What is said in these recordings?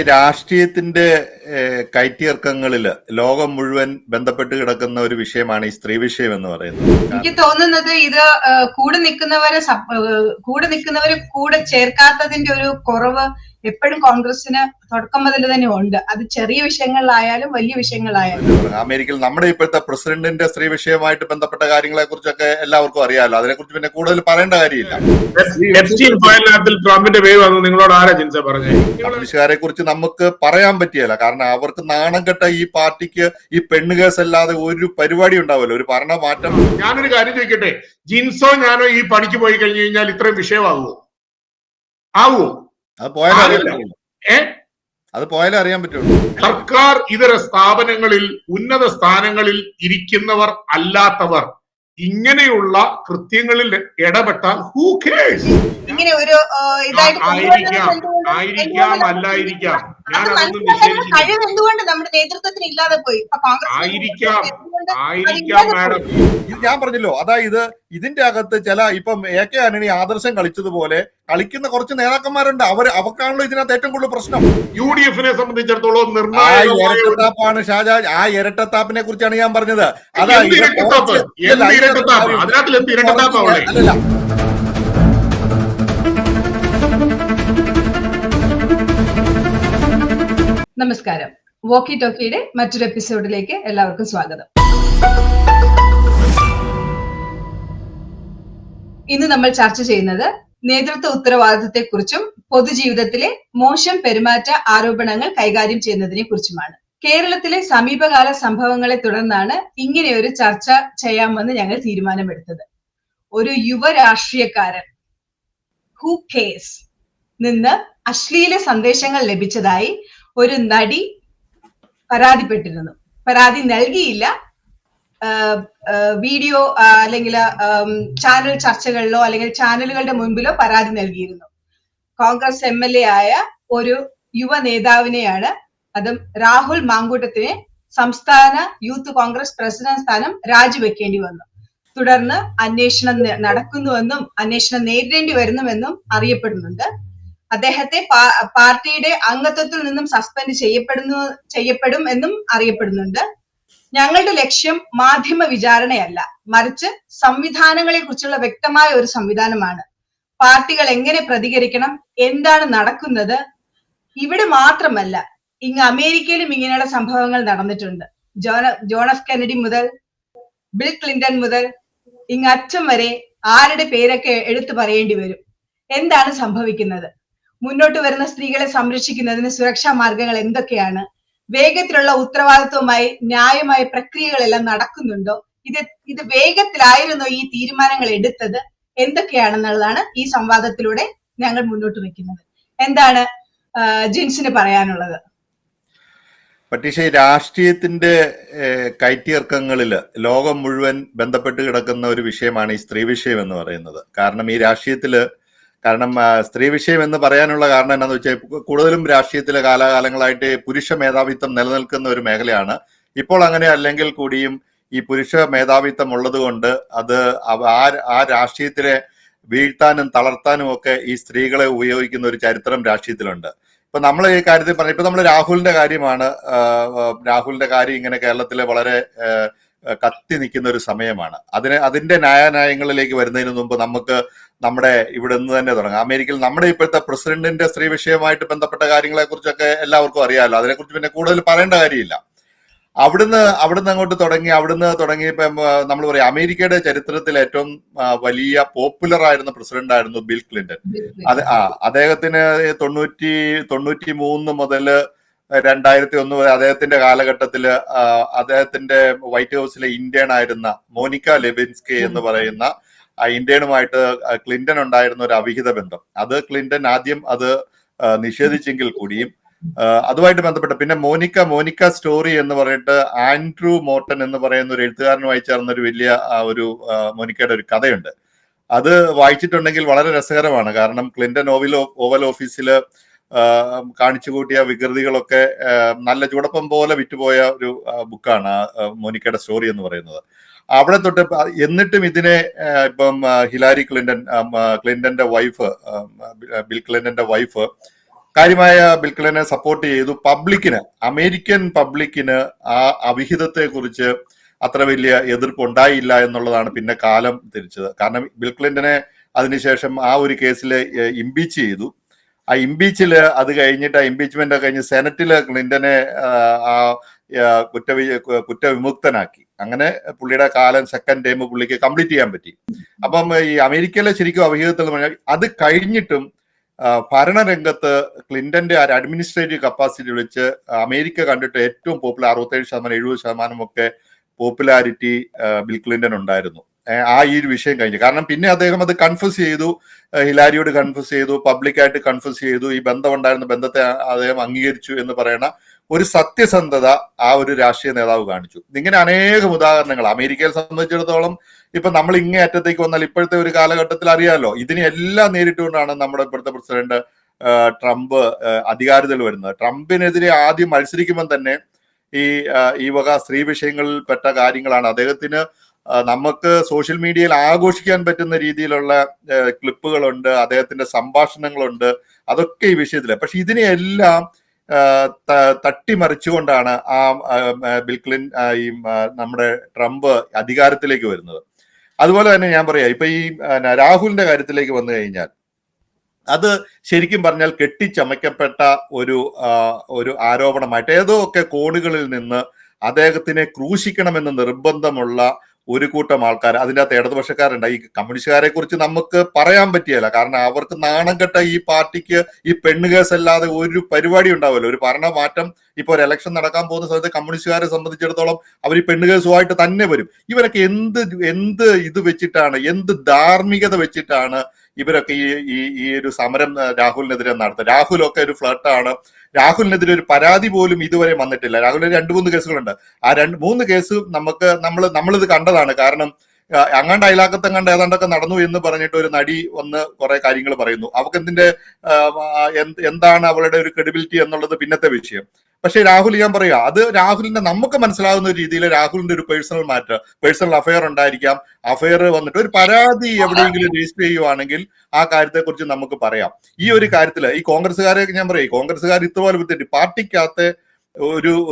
രാഷ്ട്രീയത്തിന്റെ കയറ്റിയിറക്കങ്ങളില് ലോകം മുഴുവൻ ബന്ധപ്പെട്ട് കിടക്കുന്ന ഒരു വിഷയമാണ് ഈ സ്ത്രീ വിഷയം എന്ന് പറയുന്നത്. എനിക്ക് തോന്നുന്നത് ഇത് കൂടെ നിൽക്കുന്നവരെ കൂടെ ചേർക്കാത്തതിന്റെ ഒരു കുറവ് എപ്പോഴും കോൺഗ്രസിന് തുടക്കം മുതൽ തന്നെ ഉണ്ട്. അത് ചെറിയ വിഷയങ്ങളിലായാലും വലിയ വിഷയങ്ങളായാലും. അമേരിക്കയിൽ നമ്മുടെ ഇപ്പോഴത്തെ പ്രസിഡന്റിന്റെ സ്ത്രീ വിഷയമായിട്ട് ബന്ധപ്പെട്ട കാര്യങ്ങളെ കുറിച്ചൊക്കെ എല്ലാവർക്കും അറിയാമല്ലോ. അതിനെക്കുറിച്ച് പിന്നെ കൂടുതൽ പറയേണ്ട കാര്യമില്ല. കമ്മ്യൂണിസ്റ്റുകാരെ കുറിച്ച് നമുക്ക് പറയാൻ പറ്റിയല്ല. കാരണം അവർക്ക് നാണം കെട്ട ഈ പാർട്ടിക്ക് ഈ പെണ്ണ് കേസ് അല്ലാതെ ഒരു പരിപാടി ഉണ്ടാവുമല്ലോ, ഒരു ഭരണ മാറ്റം. ഞാനൊരു കാര്യം ചോദിക്കട്ടെ, ജിൻസോ ഞാനോ ഈ പണിക്ക് പോയി കഴിഞ്ഞു കഴിഞ്ഞാൽ ഇത്രയും വിഷയമാകുമോ? ആവുമോ? അത് പോയാലേ അറിയാൻ പറ്റുള്ളൂ. സർക്കാർ ഇതര സ്ഥാപനങ്ങളിൽ ഉന്നത സ്ഥാനങ്ങളിൽ ഇരിക്കുന്നവർ അല്ലാത്തവർ ഇങ്ങനെയുള്ള കൃത്യങ്ങളിൽ ഇടപെട്ടാൽ ഹൂ കേഴ്സ്? ഇങ്ങനെ ഒരു ആയിരിക്കാം അല്ലായിരിക്കാം, ഞാൻ അതൊന്നും എന്തുകൊണ്ട് നമ്മുടെ നേതൃത്വത്തിന് ഇല്ലാതെ പോയി? ആയിരിക്കാം മാഡം. ഞാൻ പറഞ്ഞല്ലോ, അതായത് ഇതിന്റെ അകത്ത് ചില ഇപ്പം AK ആന്റണി ആദർശം കളിച്ചതുപോലെ കളിക്കുന്ന കുറച്ച് നേതാക്കന്മാരുണ്ട്. അവർക്കാണല്ലോ ഇതിനകത്ത് ഏറ്റവും കൂടുതൽ പ്രശ്നം. UDF സംബന്ധിച്ചിടത്തോളം ഇരട്ടത്താപ്പാണ് ഷാജാൻ. ആ ഇരട്ടത്താപ്പിനെ കുറിച്ചാണ് ഞാൻ പറഞ്ഞത്. അതായത് നമസ്കാരം. വോക്കി ടോക്കിയുടെ മറ്റൊരു എപ്പിസോഡിലേക്ക് എല്ലാവർക്കും സ്വാഗതം. ഇന്ന് നമ്മൾ ചർച്ച ചെയ്യുന്നത് നേതൃത്വ ഉത്തരവാദിത്വത്തെക്കുറിച്ചും പൊതുജീവിതത്തിലെ മോശം പെരുമാറ്റ ആരോപണങ്ങൾ കൈകാര്യം ചെയ്യുന്നതിനെ കുറിച്ചുമാണ്. കേരളത്തിലെ സമീപകാല സംഭവങ്ങളെ തുടർന്നാണ് ഇങ്ങനെയൊരു ചർച്ച ചെയ്യാമെന്ന് ഞങ്ങൾ തീരുമാനമെടുത്തത്. ഒരു യുവ രാഷ്ട്രീയക്കാരൻ ഹൂ കേസ് നിന്ന് അശ്ലീല സന്ദേശങ്ങൾ ലഭിച്ചതായി ഒരു നടി പരാതിപ്പെട്ടിരുന്നു. പരാതി നൽകിയില്ല, വീഡിയോ അല്ലെങ്കിൽ ചാനൽ ചർച്ചകളിലോ അല്ലെങ്കിൽ ചാനലുകളുടെ മുൻപിലോ പരാതി നൽകിയിരുന്നു. കോൺഗ്രസ് MLA ആയ ഒരു യുവ നേതാവിനെയാണ്, അതും രാഹുൽ മാങ്കൂട്ടത്തിനെ, സംസ്ഥാന യൂത്ത് കോൺഗ്രസ് പ്രസിഡന്റ് സ്ഥാനം രാജിവെക്കേണ്ടി വന്നു. തുടർന്ന് അന്വേഷണം നടക്കുന്നുവെന്നും അന്വേഷണം നേരിടേണ്ടി വരുന്നുവെന്നും അറിയപ്പെടുന്നുണ്ട്. അദ്ദേഹത്തെ പാർട്ടിയുടെ അംഗത്വത്തിൽ നിന്നും സസ്പെൻഡ് ചെയ്യപ്പെടും എന്നും അറിയപ്പെടുന്നുണ്ട്. ഞങ്ങളുടെ ലക്ഷ്യം മാധ്യമ വിചാരണയല്ല, മറിച്ച് സംവിധാനങ്ങളെ കുറിച്ചുള്ള വ്യക്തമായ ഒരു സംവിധാനമാണ്. പാർട്ടികൾ എങ്ങനെ പ്രതികരിക്കണം, എന്താണ് നടക്കുന്നത്, ഇവിടെ മാത്രമല്ല ഇങ്ങ് അമേരിക്കയിലും ഇങ്ങനെയുള്ള സംഭവങ്ങൾ നടന്നിട്ടുണ്ട്. ജോൺ F കെന്നഡി മുതൽ ബിൽ ക്ലിന്റൺ മുതൽ ഇങ്ങ് അറ്റം വരെ ആരുടെ പേരൊക്കെ എടുത്തു പറയേണ്ടി വരും. എന്താണ് സംഭവിക്കുന്നത്? മുന്നോട്ട് വരുന്ന സ്ത്രീകളെ സംരക്ഷിക്കുന്നതിന് സുരക്ഷാ മാർഗങ്ങൾ എന്തൊക്കെയാണ്? വേഗത്തിലുള്ള ഉത്തരവാദിത്വമായി ന്യായമായ പ്രക്രിയകളെല്ലാം നടക്കുന്നുണ്ടോ? ഇത് വേഗത്തിലായിരുന്നോ ഈ തീരുമാനങ്ങൾ എടുത്തത്? എന്തൊക്കെയാണെന്നുള്ളതാണ് ഈ സംവാദത്തിലൂടെ ഞങ്ങൾ മുന്നോട്ട് വെക്കുന്നത്. എന്താണ് ജിൻസിന് പറയാനുള്ളത്? പക്ഷേ രാഷ്ട്രീയത്തിന്റെ കയറ്റിയിറക്കങ്ങളില് ലോകം മുഴുവൻ ബന്ധപ്പെട്ട് കിടക്കുന്ന ഒരു വിഷയമാണ് ഈ സ്ത്രീ വിഷയം എന്ന് പറയുന്നത്. കാരണം ഈ രാഷ്ട്രീയത്തില് സ്ത്രീ വിഷയം എന്ന് പറയാനുള്ള കാരണം എന്താണെന്ന് വെച്ചാൽ, കൂടുതലും രാഷ്ട്രീയത്തിലെ കാലാകാലങ്ങളായിട്ട് പുരുഷ മേധാവിത്വം നിലനിൽക്കുന്ന ഒരു മേഖലയാണ്. ഇപ്പോൾ അങ്ങനെ അല്ലെങ്കിൽ കൂടിയും ഈ പുരുഷ മേധാവിത്വം ഉള്ളത് കൊണ്ട് അത് ആ രാഷ്ട്രീയത്തിലെ വീഴ്ത്താനും തളർത്താനും ഒക്കെ ഈ സ്ത്രീകളെ ഉപയോഗിക്കുന്ന ഒരു ചരിത്രം രാഷ്ട്രീയത്തിലുണ്ട്. ഇപ്പൊ നമ്മൾ ഈ കാര്യത്തിൽ പറഞ്ഞു, ഇപ്പൊ നമ്മൾ രാഹുലിന്റെ കാര്യമാണ്. രാഹുലിന്റെ കാര്യം ഇങ്ങനെ കേരളത്തിലെ വളരെ കത്തി നിൽക്കുന്ന ഒരു സമയമാണ്. അതിന്റെ ന്യായാന്യായങ്ങളിലേക്ക് വരുന്നതിന് മുമ്പ് നമുക്ക് നമ്മുടെ ഇവിടെ നിന്ന് തന്നെ തുടങ്ങാം. അമേരിക്കയിൽ നമ്മുടെ ഇപ്പോഴത്തെ പ്രസിഡന്റിന്റെ സ്ത്രീ വിഷയമായിട്ട് ബന്ധപ്പെട്ട കാര്യങ്ങളെ കുറിച്ചൊക്കെ എല്ലാവർക്കും അറിയാമല്ലോ. അതിനെക്കുറിച്ച് പിന്നെ കൂടുതൽ പറയേണ്ട കാര്യമില്ല. അവിടുന്ന് അങ്ങോട്ട് തുടങ്ങി ഇപ്പം നമ്മൾ പറയാം, അമേരിക്കയുടെ ചരിത്രത്തിൽ ഏറ്റവും വലിയ പോപ്പുലർ ആയിരുന്ന പ്രസിഡന്റ് ആയിരുന്നു ബിൽ ക്ലിന്റൺ. അദ്ദേഹത്തിന് 1993 മുതൽ 2001 വരെ അദ്ദേഹത്തിന്റെ കാലഘട്ടത്തില് അദ്ദേഹത്തിന്റെ വൈറ്റ് ഹൗസിലെ ഇന്റേൺ ആയിരുന്ന മോനിക്ക ലെവിൻസ്കി എന്ന് പറയുന്ന ഇന്ത്യനുമായിട്ട് ക്ലിന്റൺ ഉണ്ടായിരുന്ന ഒരു അവിഹിത ബന്ധം. അത് ക്ലിന്റൺ ആദ്യം അത് നിഷേധിച്ചെങ്കിൽ കൂടിയും അതുമായിട്ട് ബന്ധപ്പെട്ട് പിന്നെ മോനിക്ക സ്റ്റോറി എന്ന് പറഞ്ഞിട്ട് ആൻഡ്രൂ മോർട്ടൺ എന്ന് പറയുന്ന ഒരു എഴുത്തുകാരനുമായി ചേർന്ന ഒരു വലിയ ഒരു മോനിക്കയുടെ ഒരു കഥയുണ്ട്. അത് വായിച്ചിട്ടുണ്ടെങ്കിൽ വളരെ രസകരമാണ്. കാരണം ക്ലിന്റൺ ഓവൽ ഓഫീസില് കാണിച്ചു കൂട്ടിയ വികൃതികളൊക്കെ നല്ല ചൂടപ്പം പോലെ വിറ്റുപോയ ഒരു ബുക്കാണ് മോനിക്കയുടെ സ്റ്റോറി എന്ന് പറയുന്നത്. അവിടെ തൊട്ട് എന്നിട്ടും ഇതിനെ ഇപ്പം ഹിലാരി ക്ലിന്റന്റെ വൈഫ്, ബിൽ ക്ലിന്റന്റെ വൈഫ് കാര്യമായ ബിൽ ക്ലിന്റനെ സപ്പോർട്ട് ചെയ്തു. പബ്ലിക്കിന്, അമേരിക്കൻ പബ്ലിക്കിന് ആ അവിഹിതത്തെ കുറിച്ച് അത്ര വലിയ എതിർപ്പ് ഉണ്ടായില്ല എന്നുള്ളതാണ് പിന്നെ കാലം തിരിച്ചത്. കാരണം ബിൽ ക്ലിന്റനെ അതിനുശേഷം ആ ഒരു കേസിൽ ഇംപീച്ച് ചെയ്തു. ആ ഇംപീച്ചില് അത് കഴിഞ്ഞിട്ട്, ആ ഇംപീച്ച്മെന്റ് കഴിഞ്ഞ് സെനറ്റില് ക്ലിന്റനെ കുറ്റവിമുക്തനാക്കി. അങ്ങനെ പുള്ളിയുടെ കാലം, സെക്കൻഡ് ടൈം പുള്ളിക്ക് കംപ്ലീറ്റ് ചെയ്യാൻ പറ്റി. അപ്പം ഈ അമേരിക്കയിലെ ശരിക്കും അവിഹിതത്തിൽ എന്ന് പറഞ്ഞാൽ അത് കഴിഞ്ഞിട്ടും ഭരണരംഗത്ത് ക്ലിന്റന്റെ അഡ്മിനിസ്ട്രേറ്റീവ് കപ്പാസിറ്റി വെച്ച് അമേരിക്ക കണ്ടിട്ട് ഏറ്റവും പോപ്പുലർ 67% 70% ഒക്കെ പോപ്പുലാരിറ്റി ബിൽ ക്ലിന്റൺ ഉണ്ടായിരുന്നു ആ ഈ ഒരു വിഷയം കഴിഞ്ഞു. കാരണം പിന്നെ അദ്ദേഹം അത് കൺഫ്യൂസ് ചെയ്തു, ഹിലാരിയോട് കൺഫ്യൂസ് ചെയ്തു, പബ്ലിക്കായിട്ട് കൺഫ്യൂസ് ചെയ്തു. ഈ ബന്ധമുണ്ടായിരുന്ന ബന്ധത്തെ അദ്ദേഹം അംഗീകരിച്ചു എന്ന് പറയുന്ന ഒരു സത്യസന്ധത ആ ഒരു രാഷ്ട്രീയ നേതാവ് കാണിച്ചു. ഇങ്ങനെ അനേകം ഉദാഹരണങ്ങൾ അമേരിക്കയെ സംബന്ധിച്ചിടത്തോളം ഇപ്പൊ നമ്മൾ ഇങ്ങേ അറ്റത്തേക്ക് വന്നാൽ ഇപ്പോഴത്തെ ഒരു കാലഘട്ടത്തിൽ അറിയാമല്ലോ, ഇതിനെല്ലാം നേരിട്ടുകൊണ്ടാണ് നമ്മുടെ ഇപ്പോഴത്തെ പ്രസിഡന്റ് ട്രംപ് അധികാരത്തിൽ വരുന്നത്. ട്രംപിനെതിരെ ആദ്യം മത്സരിക്കുമ്പോൾ തന്നെ ഈ വക സ്ത്രീ വിഷയങ്ങളിൽ പെട്ട കാര്യങ്ങളാണ്. അദ്ദേഹത്തിന് നമുക്ക് സോഷ്യൽ മീഡിയയിൽ ആഘോഷിക്കാൻ പറ്റുന്ന രീതിയിലുള്ള ക്ലിപ്പുകളുണ്ട്, അദ്ദേഹത്തിന്റെ സംഭാഷണങ്ങളുണ്ട്, അതൊക്കെ ഈ വിഷയത്തില്. പക്ഷെ ഇതിനെയെല്ലാം തട്ടിമറിച്ചുകൊണ്ടാണ് ബിൽ ക്ലിന്റൺ നമ്മുടെ ട്രംപ് അധികാരത്തിലേക്ക് വരുന്നത്. അതുപോലെ തന്നെ ഞാൻ പറയാം, ഇപ്പൊ ഈ രാഹുലിന്റെ കാര്യത്തിലേക്ക് വന്നു കഴിഞ്ഞാൽ അത് ശരിക്കും പറഞ്ഞാൽ കെട്ടിച്ചമയ്ക്കപ്പെട്ട ഒരു ആരോപണമായിട്ട് ഏതോ ഒക്കെ കോണുകളിൽ നിന്ന് അദ്ദേഹത്തിനെ ക്രൂശിക്കണമെന്ന് നിർബന്ധമുള്ള ഒരു കൂട്ടം ആൾക്കാർ, അതിൻ്റെ അകത്ത് ഇടതുപക്ഷക്കാരുണ്ട്. ഈ കമ്മ്യൂണിസ്റ്റുകാരെ കുറിച്ച് നമുക്ക് പറയാൻ പറ്റിയല്ല, കാരണം അവർക്ക് നാണം കെട്ട ഈ പാർട്ടിക്ക് ഈ പെണ്ണുകേസ് അല്ലാതെ ഒരു പരിപാടി ഉണ്ടാവുമല്ലോ. ഒരു ഭരണമാറ്റം, ഇപ്പൊ ഒരു ഇലക്ഷൻ നടക്കാൻ പോകുന്ന സമയത്ത് കമ്മ്യൂണിസ്റ്റുകാരെ സംബന്ധിച്ചിടത്തോളം അവർ ഈ പെണ്ണുകേസുമായിട്ട് തന്നെ വരും. ഇവരൊക്കെ എന്ത് ഇത് വെച്ചിട്ടാണ്, എന്ത് ധാർമ്മികത വെച്ചിട്ടാണ് ഇവരൊക്കെ ഈ ഒരു സമരം രാഹുലിനെതിരെ നടത്തുന്നത്? രാഹുലൊക്കെ ഒരു ഫ്ലർട്ടാണ്. രാഹുലിനെതിരെ ഒരു പരാതി പോലും ഇതുവരെ വന്നിട്ടില്ല. രാഹുലിന് 2-3 കേസുകളുണ്ട്. ആ 2-3 കേസ് നമ്മളിത് കണ്ടതാണ്. കാരണം അങ്ങാണ്ട് അയലാക്കത്തെങ്ങാണ്ട് ഏതാണ്ടൊക്കെ നടന്നു എന്ന് പറഞ്ഞിട്ട് ഒരു നടി വന്ന് കുറെ കാര്യങ്ങൾ പറയുന്നു. അവർക്ക് എന്താണ് അവളുടെ ഒരു ക്രെഡിബിലിറ്റി എന്നുള്ളത് പിന്നത്തെ വിഷയം. പക്ഷെ രാഹുൽ, ഞാൻ പറയാ, അത് രാഹുലിന്റെ നമുക്ക് മനസ്സിലാകുന്ന ഒരു രീതിയിൽ രാഹുലിന്റെ ഒരു പേഴ്സണൽ അഫയർ ഉണ്ടായിരിക്കാം. അഫയർ വന്നിട്ട് ഒരു പരാതി എവിടെയെങ്കിലും രജിസ്റ്റർ ചെയ്യുവാണെങ്കിൽ ആ കാര്യത്തെക്കുറിച്ച് നമുക്ക് പറയാം. ഈ ഒരു കാര്യത്തില് ഈ കോൺഗ്രസ്സുകാരെ ഞാൻ പറയാം, കോൺഗ്രസ്സുകാർ ഇതുപോലെ വിത്തിട്ട് പാർട്ടിക്കകത്ത്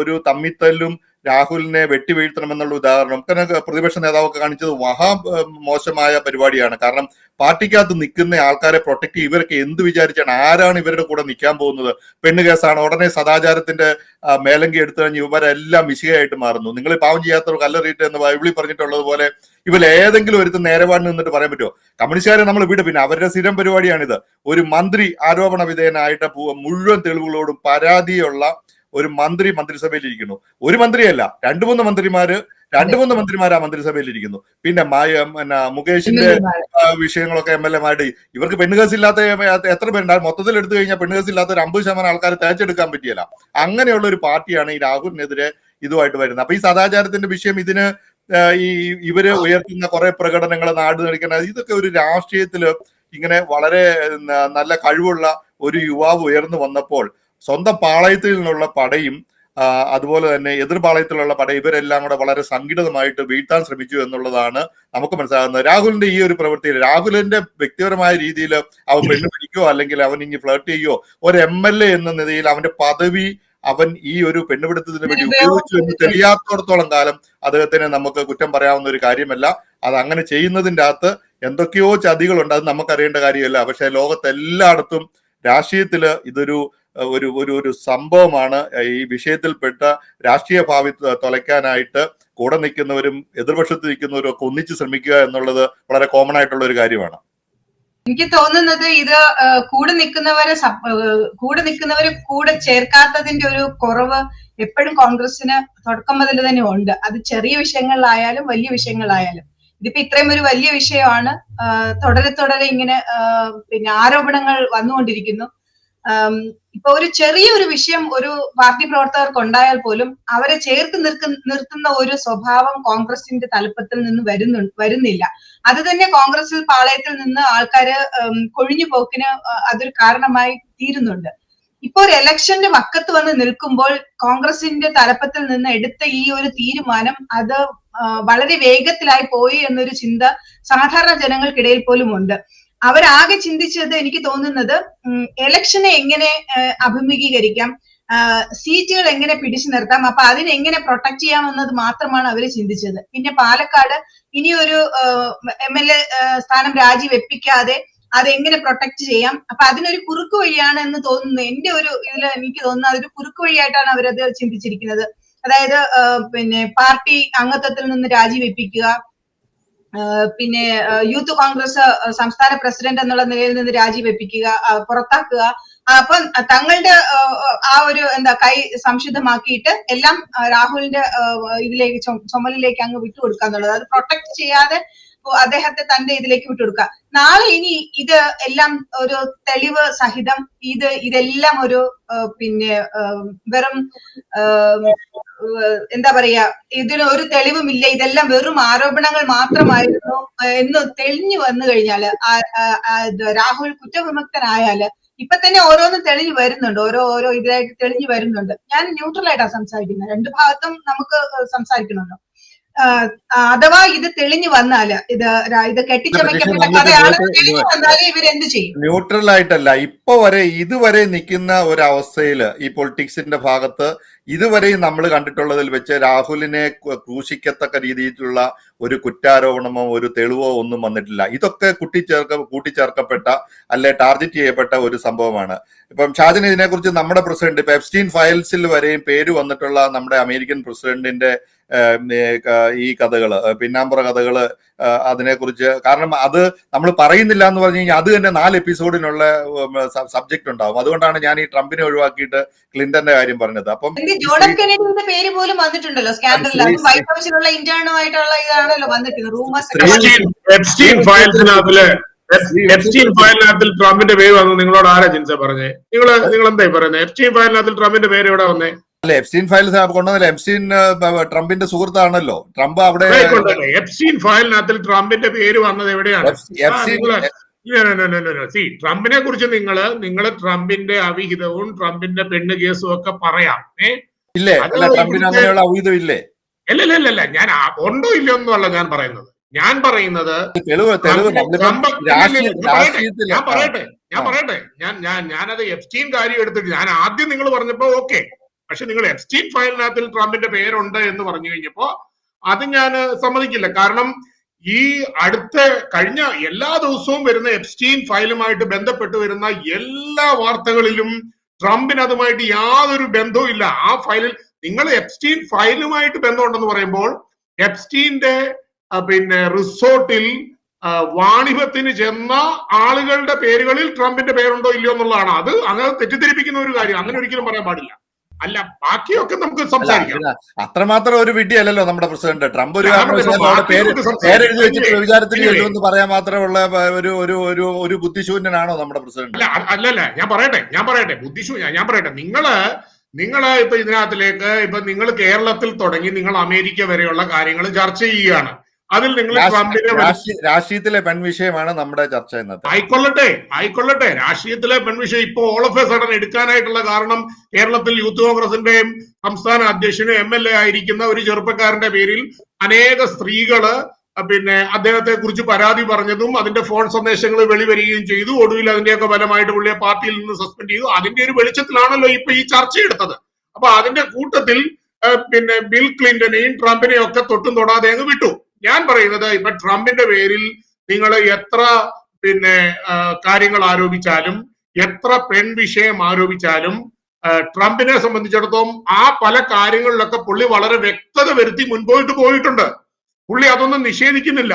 ഒരു തമ്മിത്തല്ലും രാഹുലിനെ വെട്ടിവീഴ്ത്തണമെന്നുള്ള ഉദാഹരണം പ്രതിപക്ഷ നേതാവൊക്കെ കാണിച്ചത് മഹാ മോശമായ പരിപാടിയാണ്. കാരണം പാർട്ടിക്കകത്ത് നിൽക്കുന്ന ആൾക്കാരെ പ്രൊട്ടക്ട് ചെയ്യും. ഇവരൊക്കെ എന്ത് വിചാരിച്ചാണ്, ആരാണ് ഇവരുടെ കൂടെ നിൽക്കാൻ പോകുന്നത്? പെണ്ണുകേസാണ്, ഉടനെ സദാചാരത്തിന്റെ മേലങ്കി എടുത്തു കഴിഞ്ഞ് ഇവരെല്ലാം വിഷയമായിട്ട് മാറുന്നു. നിങ്ങൾ പാവം ചെയ്യാത്തവർ കല്ലെറിയിട്ട് എന്ന് ബൈബിളിൽ പറഞ്ഞിട്ടുള്ളത് പോലെ ഇവർ ഏതെങ്കിലും ഒരു നേരവാണ് നിന്നിട്ട് പറയാൻ പറ്റുമോ? കമ്മ്യൂണിസ്റ്റുകാരെ നമ്മൾ വിടും. പിന്നെ അവരുടെ സ്ഥിരം പരിപാടിയാണിത്. ഒരു മന്ത്രി ആരോപണ വിധേയനായിട്ട് മുഴുവൻ തെളിവുകളോടും പരാതിയുള്ള ഒരു മന്ത്രിസഭയിൽ ഇരിക്കുന്നു. ഒരു മന്ത്രിയല്ല, 2-3 മന്ത്രിമാര് ആ മന്ത്രിസഭയിൽ ഇരിക്കുന്നു. പിന്നെ മുകേഷിന്റെ വിഷയങ്ങളൊക്കെ MLA-മാരുടെ ഇവർക്ക് പെണ്ണുകേസ് ഇല്ലാത്ത എത്ര പേരുണ്ടാകും? മൊത്തത്തിൽ എടുത്തു കഴിഞ്ഞാൽ പെണ്ണുകേസ് ഇല്ലാത്ത ഒരു 50% ആൾക്കാരെ തേച്ചെടുക്കാൻ പറ്റിയല്ല. അങ്ങനെയുള്ള ഒരു പാർട്ടിയാണ് ഈ രാഹുലിനെതിരെ ഇതുമായിട്ട് വരുന്നത്. അപ്പൊ ഈ സദാചാരത്തിന്റെ വിഷയം, ഇതിന് ഇവര് ഉയർത്തുന്ന കുറെ പ്രകടനങ്ങൾ, നാട് നടിക്കുന്ന, ഇതൊക്കെ ഒരു രാഷ്ട്രീയത്തില് ഇങ്ങനെ വളരെ നല്ല കഴിവുള്ള ഒരു യുവാവ് ഉയർന്നു വന്നപ്പോൾ സ്വന്തം പാളയത്തിൽ നിന്നുള്ള പടയും അതുപോലെ തന്നെ എതിർപാളയത്തിലുള്ള പട, ഇവരെല്ലാം കൂടെ വളരെ സംഘടിതമായിട്ട് വീഴ്ത്താൻ ശ്രമിച്ചു എന്നുള്ളതാണ് നമുക്ക് മനസ്സിലാകുന്നത്. രാഹുലിന്റെ ഈ ഒരു പ്രവൃത്തിയിൽ, രാഹുലിന്റെ വ്യക്തിപരമായ രീതിയിൽ അവൻ പെണ്ണ് പിടിക്കുകയോ അല്ലെങ്കിൽ അവൻ ഇനി ഫ്ലർട്ട് ചെയ്യുകയോ, ഒരു MLA എന്ന നിലയിൽ അവന്റെ പദവി അവൻ ഈ ഒരു പെണ്ണുപിടുത്തത്തിന് വേണ്ടി ഉപയോഗിച്ചു എന്ന് തെളിയാത്തോടത്തോളം കാലം അദ്ദേഹത്തിന് നമുക്ക് കുറ്റം പറയാവുന്ന ഒരു കാര്യമല്ല. അത് അങ്ങനെ ചെയ്യുന്നതിൻ്റെ അകത്ത് എന്തൊക്കെയോ ചതികളുണ്ട്, അത് നമുക്കറിയേണ്ട കാര്യമല്ല. പക്ഷെ ലോകത്തെല്ലായിടത്തും രാഷ്ട്രീയത്തില് ഇതൊരു ഒരു സംഭവമാണ്. ഈ വിഷയത്തിൽപ്പെട്ട രാഷ്ട്രീയ ഭാവി തുലയ്ക്കാനായിട്ട് കൂടെ നിൽക്കുന്നവരും എതിർപക്ഷത്ത് നിൽക്കുന്നവരും ഒക്കെ ഒന്നിച്ച് ശ്രമിക്കുക എന്നുള്ളത് വളരെ കോമൺ ആയിട്ടുള്ള ഒരു കാര്യമാണ്. എനിക്ക് തോന്നുന്നത് ഇത് കൂടെ നിൽക്കുന്നവരെ കൂടെ ചേർക്കാത്തതിന്റെ ഒരു കുറവ് എപ്പോഴും കോൺഗ്രസിന് തുടക്കം മുതൽ തന്നെ ഉണ്ട്. അത് ചെറിയ വിഷയങ്ങളിലായാലും വലിയ വിഷയങ്ങളിലായാലും. ഇതിപ്പോ ഇത്രയും ഒരു വലിയ വിഷയമാണ്. തുടരെ ഇങ്ങനെ പിന്നെ ആരോപണങ്ങൾ വന്നുകൊണ്ടിരിക്കുന്നു. ഇപ്പൊ ഒരു ചെറിയൊരു വിഷയം ഒരു പാർട്ടി പ്രവർത്തകർക്ക് ഉണ്ടായാൽ പോലും അവരെ ചേർത്ത് നിർത്തുന്ന ഒരു സ്വഭാവം കോൺഗ്രസിന്റെ തലപ്പത്തിൽ നിന്ന് വരുന്നില്ല. അത് തന്നെ കോൺഗ്രസ് പാളയത്തിൽ നിന്ന് ആൾക്കാര് കൊഴിഞ്ഞു പോക്കിന് അതൊരു കാരണമായി തീരുന്നുണ്ട്. ഇപ്പൊ ഒരു ഇലക്ഷന്റെ വക്കത്ത് വന്ന് നിൽക്കുമ്പോൾ കോൺഗ്രസിന്റെ തലപ്പത്തിൽ നിന്ന് എടുത്ത ഈ ഒരു തീരുമാനം അത് വളരെ വേഗത്തിലായി പോയി എന്നൊരു ചിന്ത സാധാരണ ജനങ്ങൾക്കിടയിൽ പോലും ഉണ്ട്. അവരാകെ ചിന്തിച്ചത് എനിക്ക് തോന്നുന്നത് ഇലക്ഷനെ എങ്ങനെ അഭിമുഖീകരിക്കാം, സീറ്റുകൾ എങ്ങനെ പിടിച്ചു നിർത്താം, അപ്പൊ അതിനെങ്ങനെ പ്രൊട്ടക്ട് ചെയ്യാം എന്നത് മാത്രമാണ് അവർ ചിന്തിച്ചത്. പിന്നെ പാലക്കാട് ഇനിയൊരു MLA സ്ഥാനം രാജിവെപ്പിക്കാതെ അതെങ്ങനെ പ്രൊട്ടക്ട് ചെയ്യാം, അപ്പൊ അതിനൊരു കുറുക്കു വഴിയാണ് എന്ന് തോന്നുന്നു. എന്റെ ഒരു ഇതിൽ എനിക്ക് തോന്നുന്നു അതൊരു കുറുക്കു വഴിയായിട്ടാണ് അവരത് ചിന്തിച്ചിരിക്കുന്നത്. അതായത് പിന്നെ പാർട്ടി അംഗത്വത്തിൽ നിന്ന് രാജിവെപ്പിക്കുക, പിന്നെ യൂത്ത് കോൺഗ്രസ് സംസ്ഥാന പ്രസിഡന്റ് എന്നുള്ള നിലയിൽ നിന്ന് രാജിവെപ്പിക്കുക, പുറത്താക്കുക. അപ്പം തങ്ങളുടെ ആ ഒരു കൈ സംശുദ്ധമാക്കിയിട്ട് എല്ലാം രാഹുലിന്റെ ഇതിലേക്ക് ചുമലിലേക്ക് അങ്ങ് വിട്ടുകൊടുക്കുക എന്നുള്ളത്, അത് പ്രൊട്ടക്ട് ചെയ്യാതെ അദ്ദേഹത്തെ തന്റെ ഇതിലേക്ക് വിട്ടുകൊടുക്കുക. നാളെ ഇനി ഇത് എല്ലാം ഒരു തെളിവ് സഹിതം ഇതെല്ലാം ഒരു പിന്നെ വെറും എന്താ പറയാ, ഇതിന് ഒരു തെളിവുമില്ല, ഇതെല്ലാം വെറും ആരോപണങ്ങൾ മാത്രമായിരുന്നു എന്ന് തെളിഞ്ഞു വന്നു കഴിഞ്ഞാല് രാഹുൽ കുറ്റവിമുക്തനായാല് ഇപ്പൊ തന്നെ ഓരോന്നും തെളിഞ്ഞു വരുന്നുണ്ട്, ഓരോ ഇതിലായിട്ട് തെളിഞ്ഞു വരുന്നുണ്ട്. ഞാൻ ന്യൂട്രൽ ആയിട്ടാണ് സംസാരിക്കുന്നത്, രണ്ടു ഭാഗത്തും നമുക്ക് സംസാരിക്കണമല്ലോ. അഥവാ ഇത് തെളിഞ്ഞു വന്നാല് ഇത് കെട്ടിച്ചമയ്ക്കപ്പെട്ട കഥയാണ് തെളിഞ്ഞു വന്നാല് ഇവരെന്ത് ചെയ്യും? ന്യൂട്രൽ ആയിട്ടല്ല, ഇതുവരെ നിൽക്കുന്ന ഒരവസ്ഥയില് ഈ പൊളിറ്റിക്സിന്റെ ഭാഗത്ത് ഇതുവരെയും നമ്മൾ കണ്ടിട്ടുള്ളതിൽ വെച്ച് രാഹുലിനെ ക്രൂശിക്കത്തക്ക രീതിയിലുള്ള ഒരു കുറ്റാരോപണമോ ഒരു തെളിവോ ഒന്നും വന്നിട്ടില്ല. ഇതൊക്കെ കൂട്ടിച്ചേർക്കപ്പെട്ട അല്ലെ ടാർഗറ്റ് ചെയ്യപ്പെട്ട ഒരു സംഭവമാണ്. ഇപ്പം ഷാജൻ ഇതിനെക്കുറിച്ച് നമ്മുടെ പ്രസിഡന്റ് ഇപ്പൊ എപ്സ്റ്റീൻ ഫയൽസിൽ വരെയും പേര് വന്നിട്ടുള്ള നമ്മുടെ അമേരിക്കൻ പ്രസിഡന്റിന്റെ ഈ കഥകള്, പിന്നാമ്പുറ കഥകള്, അതിനെക്കുറിച്ച്, കാരണം അത് നമ്മൾ പറയുന്നില്ല എന്ന് പറഞ്ഞു കഴിഞ്ഞാൽ അത് തന്നെ 4 എപ്പിസോഡിനുള്ള സബ്ജക്ട് ഉണ്ടാവും. അതുകൊണ്ടാണ് ഞാൻ ഈ ട്രംപിനെ ഒഴിവാക്കിയിട്ട് ക്ലിന്റന്റെ കാര്യം പറഞ്ഞത്. അപ്പം ജോൺ എഫ് കെന്നഡിയുടെ പേര് പോലും വന്നിട്ടുണ്ടല്ലോ സ്കാൻഡലിൽ, വൈറ്റ് ഹൗസിലുള്ള ഇന്റേണോ ആയിട്ടുള്ള ഇതാണല്ലോ വന്നിട്ടുള്ളത്. എപ്സ്റ്റീൻ ഫയലിനകത്തിൽ ട്രംപിന്റെ പേര് വന്നു. നിങ്ങളോട് ആരാ ജിൻസ പറഞ്ഞേ? നിങ്ങൾ എന്തായി പറയുന്നത്? എപ്സ്റ്റീൻ ഫയലിനകത്തിൽ ട്രംപിന്റെ പേര് എവിടെ വന്നേ? അല്ല, എപ്സ്റ്റീൻ ഫയൽസ് കൊണ്ടുവന്നില്ല. എപ്സ്റ്റീൻ ട്രംപിന്റെ സുഹൃത്താണല്ലോ. ട്രംപ് അവിടെ എപ്സ്റ്റീൻ ഫയലിനകത്തിൽ ട്രംപിന്റെ പേര് വന്നത് എവിടെയാണ്? ട്രംപിനെ കുറിച്ച് നിങ്ങള് ട്രംപിന്റെ അവിഹിതവും ട്രംപിന്റെ പെണ്ണ് കേസും ഒക്കെ പറയാം. ഇല്ലേ? ട്രംപിന് അങ്ങനെയുള്ള അവിഹിതം ഇല്ലേ? അല്ല, ഞാൻ ഉണ്ടോ ഇല്ലയോ ഒന്നുമല്ല ഞാൻ പറയുന്നത്. ഞാനത് എപ്സ്റ്റീൻ കാര്യം എടുത്തിട്ട് ഞാൻ ആദ്യം നിങ്ങൾ പറഞ്ഞപ്പോ ഓക്കെ, പക്ഷെ നിങ്ങൾ എപ്സ്റ്റീൻ ഫയലിനകത്തിൽ ട്രംപിന്റെ പേരുണ്ട് എന്ന് പറഞ്ഞു കഴിഞ്ഞപ്പോ അത് ഞാൻ സമ്മതിക്കില്ല. കാരണം ഈ കഴിഞ്ഞ എല്ലാ ദിവസവും വരുന്ന എപ്സ്റ്റീൻ ഫയലുമായിട്ട് ബന്ധപ്പെട്ട് വരുന്ന എല്ലാ വാർത്തകളിലും ട്രംപിന് അതുമായിട്ട് യാതൊരു ബന്ധവും ഇല്ല. ആ ഫയലിൽ നിങ്ങൾ എപ്സ്റ്റീൻ ഫയലുമായിട്ട് ബന്ധമുണ്ടെന്ന് പറയുമ്പോൾ എപ്സ്റ്റീന്റെ പിന്നെ റിസോർട്ടിൽ വാണിഭത്തിന് ചെന്ന ആളുകളുടെ പേരുകളിൽ ട്രംപിന്റെ പേരുണ്ടോ ഇല്ലയോ എന്നുള്ളതാണ്. അത് അങ്ങനെ തെറ്റിദ്ധരിപ്പിക്കുന്ന ഒരു കാര്യം. അങ്ങനെ ഒരിക്കലും പറയാൻ പാടില്ല. അല്ല, ബാക്കിയൊക്കെ നമുക്ക് സംസാരിക്കാം. അത്രമാത്രം ഒരു വിഡ്ഢിയല്ലല്ലോ നമ്മുടെ പ്രസിഡന്റ്. ട്രംപ് ഒരു പേരെഴുതി വെച്ചിട്ട് വിചാരത്തിൽ എന്ന് പറയാൻ മാത്രമുള്ള ഒരു ബുദ്ധിശൂന്യനാണോ നമ്മുടെ പ്രസിഡന്റ്? അല്ലല്ല, ഞാൻ പറയട്ടെ ഞാൻ പറയട്ടെ. നിങ്ങള് ഇപ്പൊ ഇതിനകത്തിലേക്ക് ഇപ്പൊ നിങ്ങൾ കേരളത്തിൽ തുടങ്ങി നിങ്ങൾ അമേരിക്ക വരെയുള്ള കാര്യങ്ങൾ ചർച്ച ചെയ്യുകയാണ്. അതിൽ നിങ്ങൾ രാഷ്ട്രീയത്തിലെ പെൺവിഷയമാണ് നമ്മുടെ ചർച്ച ഇന്നത്തെ. ആയിക്കൊള്ളട്ടെ രാഷ്ട്രീയത്തിലെ പെൺവിഷയം ഇപ്പൊ ഓൾ ഓഫ് എ സഡൻ എടുക്കാനായിട്ടുള്ള കാരണം കേരളത്തിൽ യൂത്ത് കോൺഗ്രസിന്റെ സംസ്ഥാന അധ്യക്ഷനും MLA ആയിരിക്കുന്ന ഒരു ചെറുപ്പക്കാരന്റെ പേരിൽ അനേക സ്ത്രീകള് പിന്നെ അദ്ദേഹത്തെ കുറിച്ച് പരാതി പറഞ്ഞതും അതിന്റെ ഫോൺ സന്ദേശങ്ങൾ വെളിവരികയും ചെയ്തു. ഒടുവിൽ അതിന്റെയൊക്കെ ഫലമായിട്ട് പുള്ളിയെ പാർട്ടിയിൽ നിന്ന് സസ്പെൻഡ് ചെയ്തു. അതിന്റെ ഒരു വെളിച്ചത്തിലാണല്ലോ ഇപ്പൊ ഈ ചർച്ച എടുത്തത്. അപ്പൊ അതിന്റെ കൂട്ടത്തിൽ പിന്നെ ബിൽ ക്ലിന്റനെയും ട്രംപിനെയും ഒക്കെ തൊട്ടും തൊടാതെ അങ്ങ് വിട്ടു. ഞാൻ പറയുന്നത് ഇപ്പൊ ട്രംപിന്റെ പേരിൽ നിങ്ങൾ എത്ര പിന്നെ കാര്യങ്ങൾ ആരോപിച്ചാലും, എത്ര പെൺവിഷയം ആരോപിച്ചാലും, ട്രംപിനെ സംബന്ധിച്ചിടത്തോളം ആ പല കാര്യങ്ങളിലൊക്കെ പുള്ളി വളരെ വ്യക്തത വരുത്തി മുൻപോട്ട് പോയിട്ടുണ്ട്. പുള്ളി അതൊന്നും നിഷേധിക്കുന്നില്ല.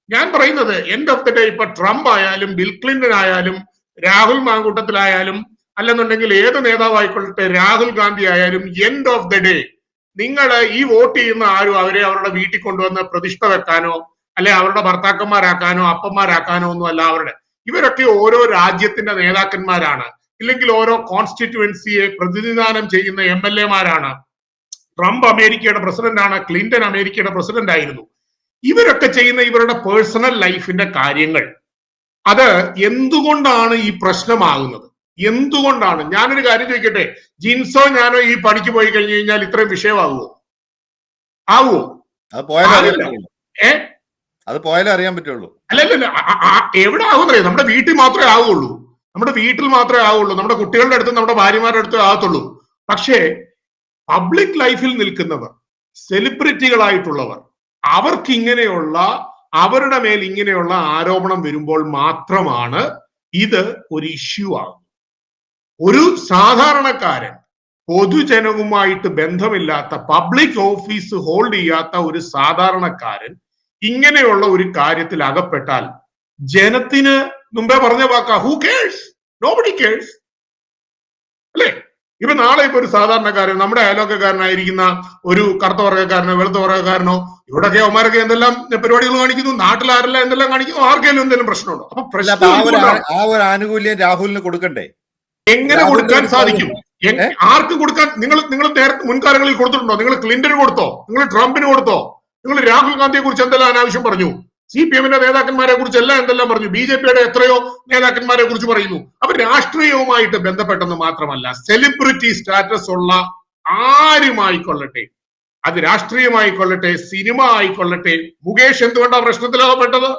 ഞാൻ പറയുന്നത് എൻഡ് ഓഫ് ദി ഡേ ഇപ്പൊ ട്രംപ് ആയാലും ബിൽ ക്ലിന്റൺ ആയാലും രാഹുൽ മാങ്കൂട്ടത്തിലായാലും അല്ലെന്നുണ്ടെങ്കിൽ ഏത് നേതാവായിക്കൊള്ളട്ടെ, രാഹുൽ ഗാന്ധി ആയാലും, എൻഡ് ഓഫ് ദി ഡേ നിങ്ങൾ ഈ വോട്ട് ചെയ്യുന്ന ആരും അവരെ അവരുടെ വീട്ടിൽ കൊണ്ടുവന്ന് പ്രതിഷ്ഠ വെക്കാനോ അല്ലെ അവരുടെ ഭർത്താക്കന്മാരാക്കാനോ അപ്പന്മാരാക്കാനോ ഒന്നും അല്ല ഇവരൊക്കെ ഓരോ രാജ്യത്തിന്റെ നേതാക്കന്മാരാണ്, ഇല്ലെങ്കിൽ ഓരോ കോൺസ്റ്റിറ്റ്യുവൻസിയെ പ്രതിനിധാനം ചെയ്യുന്ന MLA-മാരാണ്. ട്രംപ് അമേരിക്കയുടെ പ്രസിഡന്റാണ്, ക്ലിന്റൺ അമേരിക്കയുടെ പ്രസിഡന്റ് ആയിരുന്നു. ഇവരൊക്കെ ചെയ്യുന്ന ഇവരുടെ പേഴ്സണൽ ലൈഫിന്റെ കാര്യങ്ങൾ അത് എന്തുകൊണ്ടാണ് ഈ പ്രശ്നമാകുന്നത്? എന്തുകൊണ്ടാണ്? ഞാനൊരു കാര്യം ചോദിക്കട്ടെ, ജിൻസോ ഞാനോ ഈ പണിക്ക് പോയി കഴിഞ്ഞു കഴിഞ്ഞാൽ ഇത്രയും വിഷയമാകുമോ? ആവുമോ? അത് പോയാലേ അറിയാൻ പറ്റുള്ളൂ. അല്ലല്ല, എവിടെ ആകുന്നറിയാം? നമ്മുടെ വീട്ടിൽ മാത്രമേ ആവുള്ളൂ, നമ്മുടെ വീട്ടിൽ മാത്രമേ ആവുള്ളൂ, നമ്മുടെ കുട്ടികളുടെ അടുത്ത്, നമ്മുടെ ഭാര്യമാരുടെ അടുത്ത് ആകത്തുള്ളൂ. പക്ഷേ പബ്ലിക് ലൈഫിൽ നിൽക്കുന്നവർ, സെലിബ്രിറ്റികളായിട്ടുള്ളവർ, അവർക്ക് ഇങ്ങനെയുള്ള, അവരുടെ മേൽ ഇങ്ങനെയുള്ള ആരോപണം വരുമ്പോൾ മാത്രമാണ് ഇത് ഒരു ഇഷ്യൂ ആകുന്നത്. ഒരു സാധാരണക്കാരൻ, പൊതുജനവുമായിട്ട് ബന്ധമില്ലാത്ത, പബ്ലിക് ഓഫീസ് ഹോൾഡ് ചെയ്യാത്ത ഒരു സാധാരണക്കാരൻ ഇങ്ങനെയുള്ള ഒരു കാര്യത്തിൽ അകപ്പെട്ടാൽ ജനത്തിന്, മുമ്പേ പറഞ്ഞ വാക്കാ, ഹൂ കെയർസ്? നോബഡി കെയർസ് അല്ലേ? ഇപ്പൊ നാളെ ഇപ്പൊ ഒരു സാധാരണക്കാരൻ, നമ്മുടെ അയലോക്കക്കാരനായിരിക്കുന്ന ഒരു കറുത്ത വർഗ്ഗക്കാരനോ വെളുത്ത വർഗ്ഗക്കാരനോ, ഇവിടെയൊക്കെ അവന്മാരൊക്കെ എന്തെല്ലാം പരിപാടികൾ കാണിക്കുന്നു, നാട്ടിലാരെല്ലാം എന്തെല്ലാം കാണിക്കുന്നു, ആർക്കെങ്കിലും എന്തെങ്കിലും പ്രശ്നമുണ്ടോ? അപ്പൊ പ്രശ്നം ആ ഒരു ആനുകൂല്യം രാഹുലിന് കൊടുക്കണ്ടേ? എങ്ങനെ കൊടുക്കാൻ സാധിക്കും? ആർക്ക് കൊടുക്കാൻ? നിങ്ങൾ നേരത്തെ മുൻകാലങ്ങളിൽ കൊടുത്തിട്ടുണ്ടോ? നിങ്ങൾ ക്ലിന്റന് കൊടുത്തോ? നിങ്ങൾ ട്രംപിന് കൊടുത്തോ? നിങ്ങൾ രാഹുൽ ഗാന്ധിയെ കുറിച്ച് എന്തെല്ലാം അനാവശ്യം പറഞ്ഞു? CPM-ന്റെ നേതാക്കന്മാരെ കുറിച്ച് എന്തെല്ലാം പറഞ്ഞു? BJP-യുടെ എത്രയോ നേതാക്കന്മാരെ കുറിച്ച് പറയുന്നു. അപ്പൊ രാഷ്ട്രീയവുമായിട്ട് ബന്ധപ്പെട്ടെന്ന് മാത്രമല്ല, സെലിബ്രിറ്റി സ്റ്റാറ്റസ് ഉള്ള ആരുമായിക്കൊള്ളട്ടെ, അത് രാഷ്ട്രീയമായിക്കൊള്ളട്ടെ, സിനിമ ആയിക്കൊള്ളട്ടെ. മുകേഷ് എന്തുകൊണ്ടാണ് പ്രശ്നത്തിലാകപ്പെട്ടത്?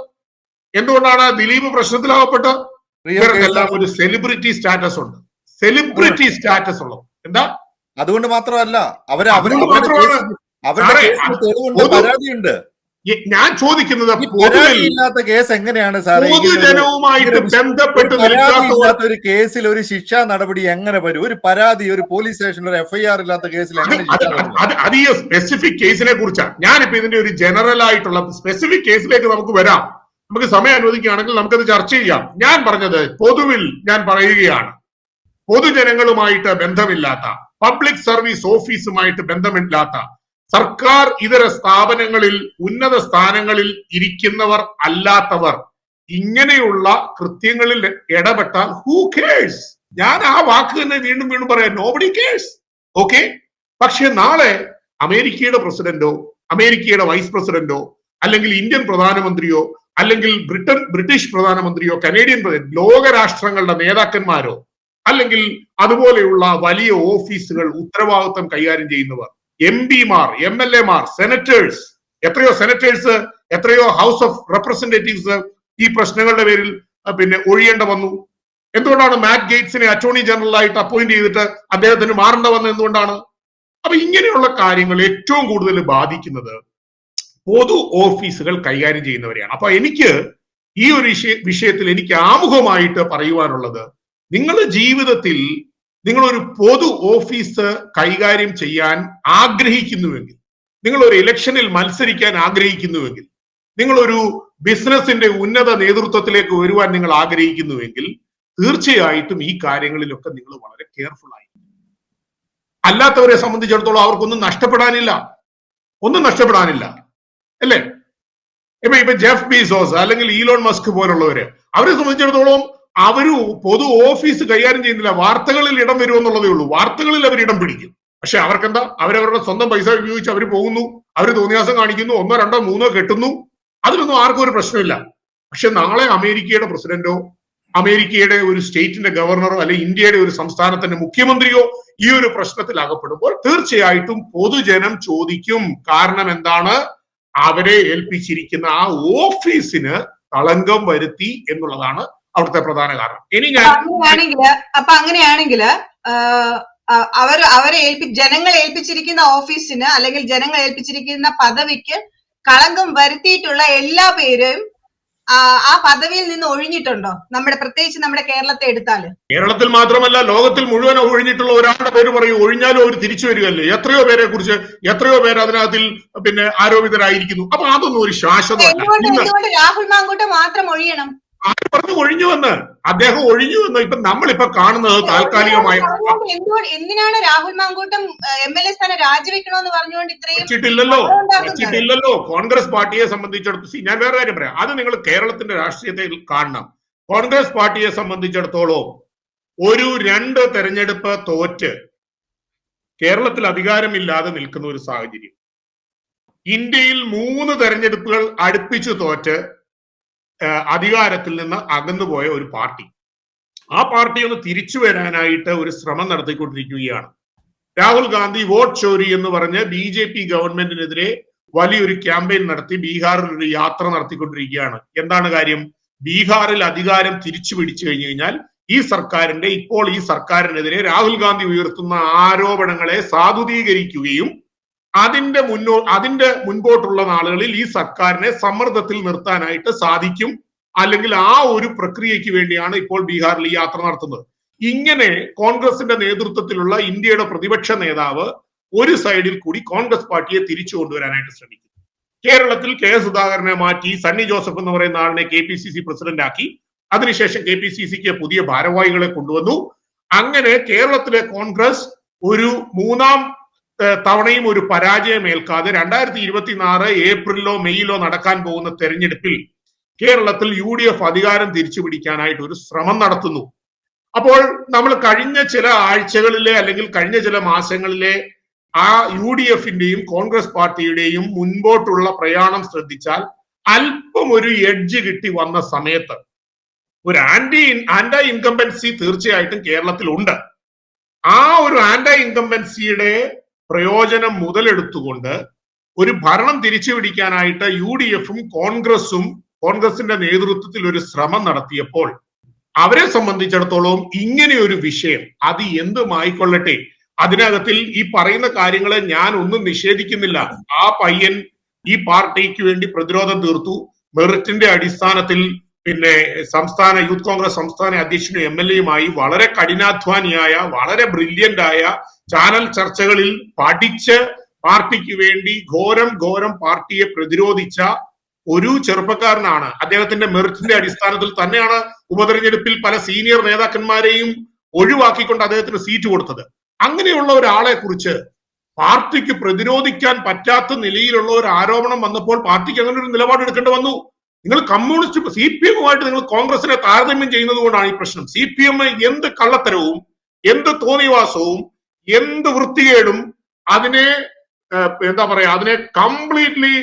എന്തുകൊണ്ടാണ് ദിലീപ് പ്രശ്നത്തിലാകപ്പെട്ടത്? ഇവർക്കെല്ലാം ഒരു സെലിബ്രിറ്റി സ്റ്റാറ്റസ് ഉണ്ട്. സെലിബ്രിറ്റി സ്റ്റാറ്റസ് ഉള്ളത് എന്താ? അതുകൊണ്ട് മാത്രമല്ല, പരാതിയുണ്ട്. ഞാൻ ചോദിക്കുന്നത്, പരാതിയില്ലാത്ത കേസ് എങ്ങനെയാണ് സാറേ? പൊതുജനവുമായിട്ട് ബന്ധപ്പെട്ട് പരാതിയില്ലാത്ത ഒരു കേസിൽ ഒരു ശിക്ഷാ നടപടി എങ്ങനെ വരും? ഒരു പരാതി, ഒരു പോലീസ് സ്റ്റേഷനിൽ ഒരു FIR ഇല്ലാത്ത കേസിൽ അത് ഈ സ്പെസിഫിക് കേസിനെ കുറിച്ചാണ്. ഞാനിപ്പോ ഇതിന്റെ ഒരു ജനറൽ ആയിട്ടുള്ള സ്പെസിഫിക് കേസിലേക്ക് നമുക്ക് വരാം. നമുക്ക് സമയം അനുവദിക്കുകയാണെങ്കിൽ നമുക്കത് ചർച്ച ചെയ്യാം. ഞാൻ പറഞ്ഞത് പൊതുവിൽ ഞാൻ പറയുകയാണ്, പൊതുജനങ്ങളുമായിട്ട് ബന്ധമില്ലാത്ത, പബ്ലിക് സർവീസ് ഓഫീസുമായിട്ട് ബന്ധമില്ലാത്ത, സർക്കാർ ഇതര സ്ഥാപനങ്ങളിൽ ഉന്നത സ്ഥാനങ്ങളിൽ ഇരിക്കുന്നവർ അല്ലാത്തവർ ഇങ്ങനെയുള്ള കൃത്യങ്ങളിൽ ഇടപെട്ടാൽ ഹൂ കെയർസ്? ഞാൻ ആ വാക്ക് തന്നെ വീണ്ടും വീണ്ടും പറയാം, നോബഡി കെയർസ്. ഓക്കെ. പക്ഷെ നാളെ അമേരിക്കയുടെ പ്രസിഡന്റോ, അമേരിക്കയുടെ വൈസ് പ്രസിഡന്റോ, അല്ലെങ്കിൽ ഇന്ത്യൻ പ്രധാനമന്ത്രിയോ, അല്ലെങ്കിൽ ബ്രിട്ടീഷ് പ്രധാനമന്ത്രിയോ, കനേഡിയൻ ലോകരാഷ്ട്രങ്ങളുടെ നേതാക്കന്മാരോ, അല്ലെങ്കിൽ അതുപോലെയുള്ള വലിയ ഓഫീസുകൾ ഉത്തരവാദിത്വം കൈകാര്യം ചെയ്യുന്നവർ, MP-മാർ, MLA-മാർ, സെനറ്റേഴ്സ്, എത്രയോ സെനറ്റേഴ്സ്, എത്രയോ ഹൗസ് ഓഫ് റെപ്രസെന്റേറ്റീവ്സ് ഈ പ്രശ്നങ്ങളുടെ പേരിൽ ഒഴിയേണ്ട വന്നു. എന്തുകൊണ്ടാണ് മാറ്റ് ഗേറ്റ്സിനെ അറ്റോർണി ജനറൽ ആയിട്ട് അപ്പോയിന്റ് ചെയ്തിട്ട് അദ്ദേഹത്തിന് മാറേണ്ട വന്നത്? എന്തുകൊണ്ടാണ്? അപ്പൊ ഇങ്ങനെയുള്ള കാര്യങ്ങൾ ഏറ്റവും കൂടുതൽ ബാധിക്കുന്നത് പൊതു ഓഫീസുകൾ കൈകാര്യം ചെയ്യുന്നവരെയാണ്. അപ്പൊ എനിക്ക് ഈ ഒരു വിഷയത്തിൽ എനിക്ക് ആമുഖമായിട്ട് പറയുവാനുള്ളത്, നിങ്ങളുടെ ജീവിതത്തിൽ നിങ്ങൾ ഒരു പൊതു ഓഫീസ് കൈകാര്യം ചെയ്യാൻ ആഗ്രഹിക്കുന്നുവെങ്കിൽ, നിങ്ങൾ ഒരു ഇലക്ഷനിൽ മത്സരിക്കാൻ ആഗ്രഹിക്കുന്നുവെങ്കിൽ, നിങ്ങളൊരു ബിസിനസിന്റെ ഉന്നത നേതൃത്വത്തിലേക്ക് വരുവാൻ നിങ്ങൾ ആഗ്രഹിക്കുന്നുവെങ്കിൽ, തീർച്ചയായിട്ടും ഈ കാര്യങ്ങളിലൊക്കെ നിങ്ങൾ വളരെ കെയർഫുൾ ആയി. അല്ലാത്തവരെ സംബന്ധിച്ചിടത്തോളം അവർക്കൊന്നും നഷ്ടപ്പെടാനില്ല, അല്ലേ? ഇപ്പൊ ജെഫ് ബീസോസ് അല്ലെങ്കിൽ ഈലോൺ മസ്ക് പോലുള്ളവര്, അവരെ സംബന്ധിച്ചിടത്തോളം അവര് പൊതു ഓഫീസ് കൈകാര്യം ചെയ്യുന്നില്ല. വാർത്തകളിൽ ഇടം വരുമെന്നുള്ളതേ ഉള്ളൂ. വാർത്തകളിൽ അവർ ഇടം പിടിക്കും. പക്ഷെ അവർക്കെന്താ? അവരവരുടെ സ്വന്തം പൈസ ഉപയോഗിച്ച് അവർ പോകുന്നു, അവർ തോന്നിയാസം കാണിക്കുന്നു, 1, 2, 3 കെട്ടുന്നു. അതിലൊന്നും ആർക്കും ഒരു പ്രശ്നമില്ല. പക്ഷെ നാളെ അമേരിക്കയുടെ പ്രസിഡന്റോ, അമേരിക്കയുടെ ഒരു സ്റ്റേറ്റിന്റെ ഗവർണറോ, അല്ലെങ്കിൽ ഇന്ത്യയുടെ ഒരു സംസ്ഥാനത്തിന്റെ മുഖ്യമന്ത്രിയോ ഈ ഒരു പ്രശ്നത്തിൽ അകപ്പെടുമ്പോൾ തീർച്ചയായിട്ടും പൊതുജനം ചോദിക്കും. കാരണം എന്താണ്? അവരെ ഏൽപ്പിച്ചിരിക്കുന്ന ആ ഓഫീസിന് കളങ്കം വരുത്തി എന്നുള്ളതാണ് അവിടുത്തെ പ്രധാന കാരണം. ഇനി അങ്ങനെയാണെങ്കിൽ ജനങ്ങൾ ഏൽപ്പിച്ചിരിക്കുന്ന ഓഫീസിന് അല്ലെങ്കിൽ ജനങ്ങൾ ഏൽപ്പിച്ചിരിക്കുന്ന പദവിക്ക് കളങ്കം വരുത്തിയിട്ടുള്ള എല്ലാ പേരും ആ പദവിയിൽ നിന്ന് ഒഴിഞ്ഞിട്ടുണ്ടോ? പ്രത്യേകിച്ച് നമ്മുടെ കേരളത്തെ എടുത്താല്, കേരളത്തിൽ മാത്രമല്ല ലോകത്തിൽ മുഴുവൻ ഒഴിഞ്ഞിട്ടുള്ള ഒരാളുടെ പേര് പറയൂ, ഒഴിഞ്ഞാലും അവർ തിരിച്ചു വരികയല്ലേ? എത്രയോ പേരെ കുറിച്ച് എത്രയോ പേര് അതിനകത്തിൽ ആരോപിതരായിരിക്കുന്നു. അപ്പൊ അതൊന്നും ഒരു ശാശ്വതമല്ല. രാഹുൽ മാങ്കൂട്ടം മാത്രം ഒഴിയണം? പറഞ്ഞു ഒഴിഞ്ഞുവെന്ന്, അദ്ദേഹം ഒഴിഞ്ഞുവെന്ന് ഇപ്പൊ നമ്മളിപ്പോ കാണുന്നത് താൽക്കാലികമായി. എന്തിനാണ് രാഹുൽ മാങ്കൂട്ടം MLA സ്ഥാനം രാജിവെക്കണമെന്ന് പറഞ്ഞുകൊണ്ട് വെച്ചിട്ടില്ലല്ലോ? കോൺഗ്രസ് പാർട്ടിയെ സംബന്ധിച്ചിടത്തോളം ഞാൻ വേറെ കാര്യം പറയാം, അത് നിങ്ങൾ കേരളത്തിന്റെ രാഷ്ട്രീയത്തിൽ കാണണം. കോൺഗ്രസ് പാർട്ടിയെ സംബന്ധിച്ചിടത്തോളം ഒരു 2 തെരഞ്ഞെടുപ്പ് തോറ്റ് കേരളത്തിൽ അധികാരമില്ലാതെ നിൽക്കുന്ന ഒരു സാഹചര്യം, ഇന്ത്യയിൽ 3 തെരഞ്ഞെടുപ്പുകൾ അടുപ്പിച്ചു തോറ്റ് അധികാരത്തിൽ നിന്ന് അകന്നുപോയ ഒരു പാർട്ടി, ആ പാർട്ടി ഒന്ന് തിരിച്ചു വരാനായിട്ട് ഒരു ശ്രമം നടത്തിക്കൊണ്ടിരിക്കുകയാണ്. രാഹുൽ ഗാന്ധി വോട്ട് ചോരി എന്ന് പറഞ്ഞ് BJP ഗവൺമെന്റിനെതിരെ വലിയൊരു ക്യാമ്പയിൻ നടത്തി ബീഹാറിൽ ഒരു യാത്ര നടത്തിക്കൊണ്ടിരിക്കുകയാണ്. എന്താണ് കാര്യം? ബീഹാറിൽ അധികാരം തിരിച്ചു പിടിച്ചു കഴിഞ്ഞു കഴിഞ്ഞാൽ ഇപ്പോൾ ഈ സർക്കാരിനെതിരെ രാഹുൽ ഗാന്ധി ഉയർത്തുന്ന ആരോപണങ്ങളെ സാധൂതീകരിക്കുകയും അതിന്റെ മുൻപോട്ടുള്ള നാളുകളിൽ ഈ സർക്കാരിനെ സമ്മർദ്ദത്തിൽ നിർത്താനായിട്ട് സാധിക്കും. അല്ലെങ്കിൽ ആ ഒരു പ്രക്രിയയ്ക്ക് വേണ്ടിയാണ് ഇപ്പോൾ ബീഹാറിൽ ഈ യാത്ര നടത്തുന്നത്. ഇങ്ങനെ കോൺഗ്രസിന്റെ നേതൃത്വത്തിലുള്ള ഇന്ത്യയുടെ പ്രതിപക്ഷ നേതാവ് ഒരു സൈഡിൽ കൂടി കോൺഗ്രസ് പാർട്ടിയെ തിരിച്ചു കൊണ്ടുവരാനായിട്ട് ശ്രമിക്കുന്നു. കേരളത്തിൽ കെ സുധാകരനെ മാറ്റി സണ്ണി ജോസഫ് എന്ന് പറയുന്ന ആളിനെ KPCC പ്രസിഡന്റ് ആക്കി. അതിനുശേഷം KPCCക്ക് പുതിയ ഭാരവാഹികളെ കൊണ്ടുവന്നു. അങ്ങനെ കേരളത്തിലെ കോൺഗ്രസ് ഒരു മൂന്നാം തവണയും ഒരു പരാജയം ഏൽക്കാതെ 2024 ഏപ്രിലോ മെയ്യിലോ നടക്കാൻ പോകുന്ന തെരഞ്ഞെടുപ്പിൽ കേരളത്തിൽ UDF അധികാരം തിരിച്ചു പിടിക്കാനായിട്ട് ഒരു ശ്രമം നടത്തുന്നു. അപ്പോൾ നമ്മൾ കഴിഞ്ഞ ചില ആഴ്ചകളിലെ അല്ലെങ്കിൽ കഴിഞ്ഞ ചില മാസങ്ങളിലെ ആ UDFന്റെയും കോൺഗ്രസ് പാർട്ടിയുടെയും മുൻപോട്ടുള്ള പ്രയാണം ശ്രദ്ധിച്ചാൽ അല്പം ഒരു എഡ്ജ് കിട്ടി വന്ന സമയത്ത് ഒരു ആന്റി ഇൻകംബൻസി തീർച്ചയായിട്ടും കേരളത്തിൽ ഉണ്ട്. ആ ഒരു ആന്റി ഇൻകംബൻസിയുടെ പ്രയോജനം മുതലെടുത്തുകൊണ്ട് ഒരു ഭരണം തിരിച്ചു പിടിക്കാനായിട്ട് UDFും കോൺഗ്രസിന്റെ നേതൃത്വത്തിൽ ഒരു ശ്രമം നടത്തിയപ്പോൾ അവരെ സംബന്ധിച്ചിടത്തോളം ഇങ്ങനെ ഒരു വിഷയം അത് എന്തുമായിക്കൊള്ളട്ടെ, അതിനകത്തിൽ ഈ പറയുന്ന കാര്യങ്ങളെ ഞാൻ ഒന്നും നിഷേധിക്കുന്നില്ല. ആ പയ്യൻ ഈ പാർട്ടിക്ക് വേണ്ടി പ്രതിരോധം തീർത്തു. മെറിറ്റിന്റെ അടിസ്ഥാനത്തിൽ പിന്നെ യൂത്ത് കോൺഗ്രസ് സംസ്ഥാന അധ്യക്ഷനും MLAയുമായി വളരെ കഠിനാധ്വാനിയായ വളരെ ബ്രില്യന്റ് ആയ ചാനൽ ചർച്ചകളിൽ പഠിച്ച് പാർട്ടിക്ക് വേണ്ടി ഘോരം പാർട്ടിയെ പ്രതിരോധിച്ച ഒരു ചെറുപ്പക്കാരനാണ്. അദ്ദേഹത്തിന്റെ മെറിറ്റിന്റെ അടിസ്ഥാനത്തിൽ തന്നെയാണ് ഉപതെരഞ്ഞെടുപ്പിൽ പല സീനിയർ നേതാക്കന്മാരെയും ഒഴിവാക്കിക്കൊണ്ട് അദ്ദേഹത്തിന് സീറ്റ് കൊടുത്തത്. അങ്ങനെയുള്ള ഒരാളെ കുറിച്ച് പാർട്ടിക്ക് പ്രതിരോധിക്കാൻ പറ്റാത്ത നിലയിലുള്ള ഒരു ആരോപണം വന്നപ്പോൾ പാർട്ടിക്ക് അങ്ങനെ ഒരു നിലപാടെടുക്കേണ്ടി വന്നു. നിങ്ങൾ കമ്മ്യൂണിസ്റ്റ് CPM-ഉമായിട്ട് നിങ്ങൾ കോൺഗ്രസിനെ താരതമ്യം ചെയ്യുന്നത് കൊണ്ടാണ് ഈ പ്രശ്നം. CPM എന്ത് കള്ളത്തരവും എന്ത് തോന്നിവാസവും എന്ത് വൃത്തികേടും അതിനെ അതിനെ കംപ്ലീറ്റ്ലി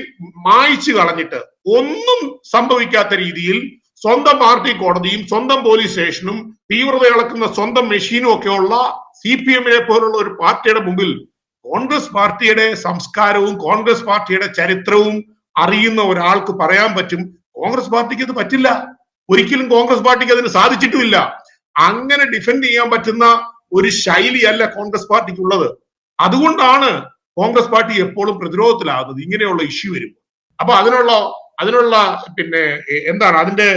മായ്ച്ചു കളഞ്ഞിട്ട് ഒന്നും സംഭവിക്കാത്ത രീതിയിൽ സ്വന്തം പാർട്ടി കോടതിയും സ്വന്തം പോലീസ് സ്റ്റേഷനും തീവ്രത ഇളക്കുന്ന സ്വന്തം മെഷീനും ഒക്കെയുള്ള CPM-നെ പോലുള്ള ഒരു പാർട്ടിയുടെ മുമ്പിൽ കോൺഗ്രസ് പാർട്ടിയുടെ സംസ്കാരവും കോൺഗ്രസ് പാർട്ടിയുടെ ചരിത്രവും അറിയുന്ന ഒരാൾക്ക് പറയാൻ പറ്റും കോൺഗ്രസ് പാർട്ടിക്ക് ഇത് പറ്റില്ല. ഒരിക്കലും കോൺഗ്രസ് പാർട്ടിക്ക് അതിന് സാധിച്ചിട്ടുമില്ല. അങ്ങനെ ഡിഫെൻഡ് ചെയ്യാൻ പറ്റുന്ന ഒരു ശൈലിയല്ല കോൺഗ്രസ് പാർട്ടിക്കുള്ളത്. അതുകൊണ്ടാണ് കോൺഗ്രസ് പാർട്ടി എപ്പോഴും പ്രതിരോധത്തിലാകുന്നത് ഇങ്ങനെയുള്ള ഇഷ്യൂ വരും. അപ്പൊ അതിനുള്ള പിന്നെ എന്താണ് അതിന്റെ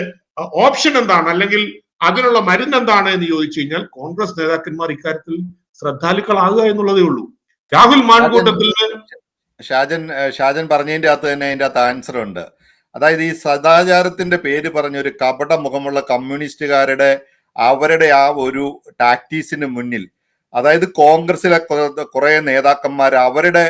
ഓപ്ഷൻ എന്താണ്, അല്ലെങ്കിൽ അതിനുള്ള മരുന്ന് എന്താണ് എന്ന് ചോദിച്ചു കഴിഞ്ഞാൽ കോൺഗ്രസ് നേതാക്കന്മാർ ഇക്കാര്യത്തിൽ ശ്രദ്ധാലുക്കളാകുക എന്നുള്ളതേ ഉള്ളൂ. രാഹുൽ മാൻകൂട്ടത്തിൽ ഷാജൻ പറഞ്ഞതിന്റെ അകത്ത് തന്നെ അതിന്റെ അകത്ത് ആൻസർ ഉണ്ട്. അതായത് ഈ സദാചാരത്തിന്റെ പേര് പറഞ്ഞ ഒരു കപട മുഖമുള്ള കമ്മ്യൂണിസ്റ്റുകാരുടെ അവരുടെ ആ ഒരു ടാക്ടീസിന് മുന്നിൽ, അതായത് കോൺഗ്രസിലെ കുറെ നേതാക്കന്മാർ അവരുടെ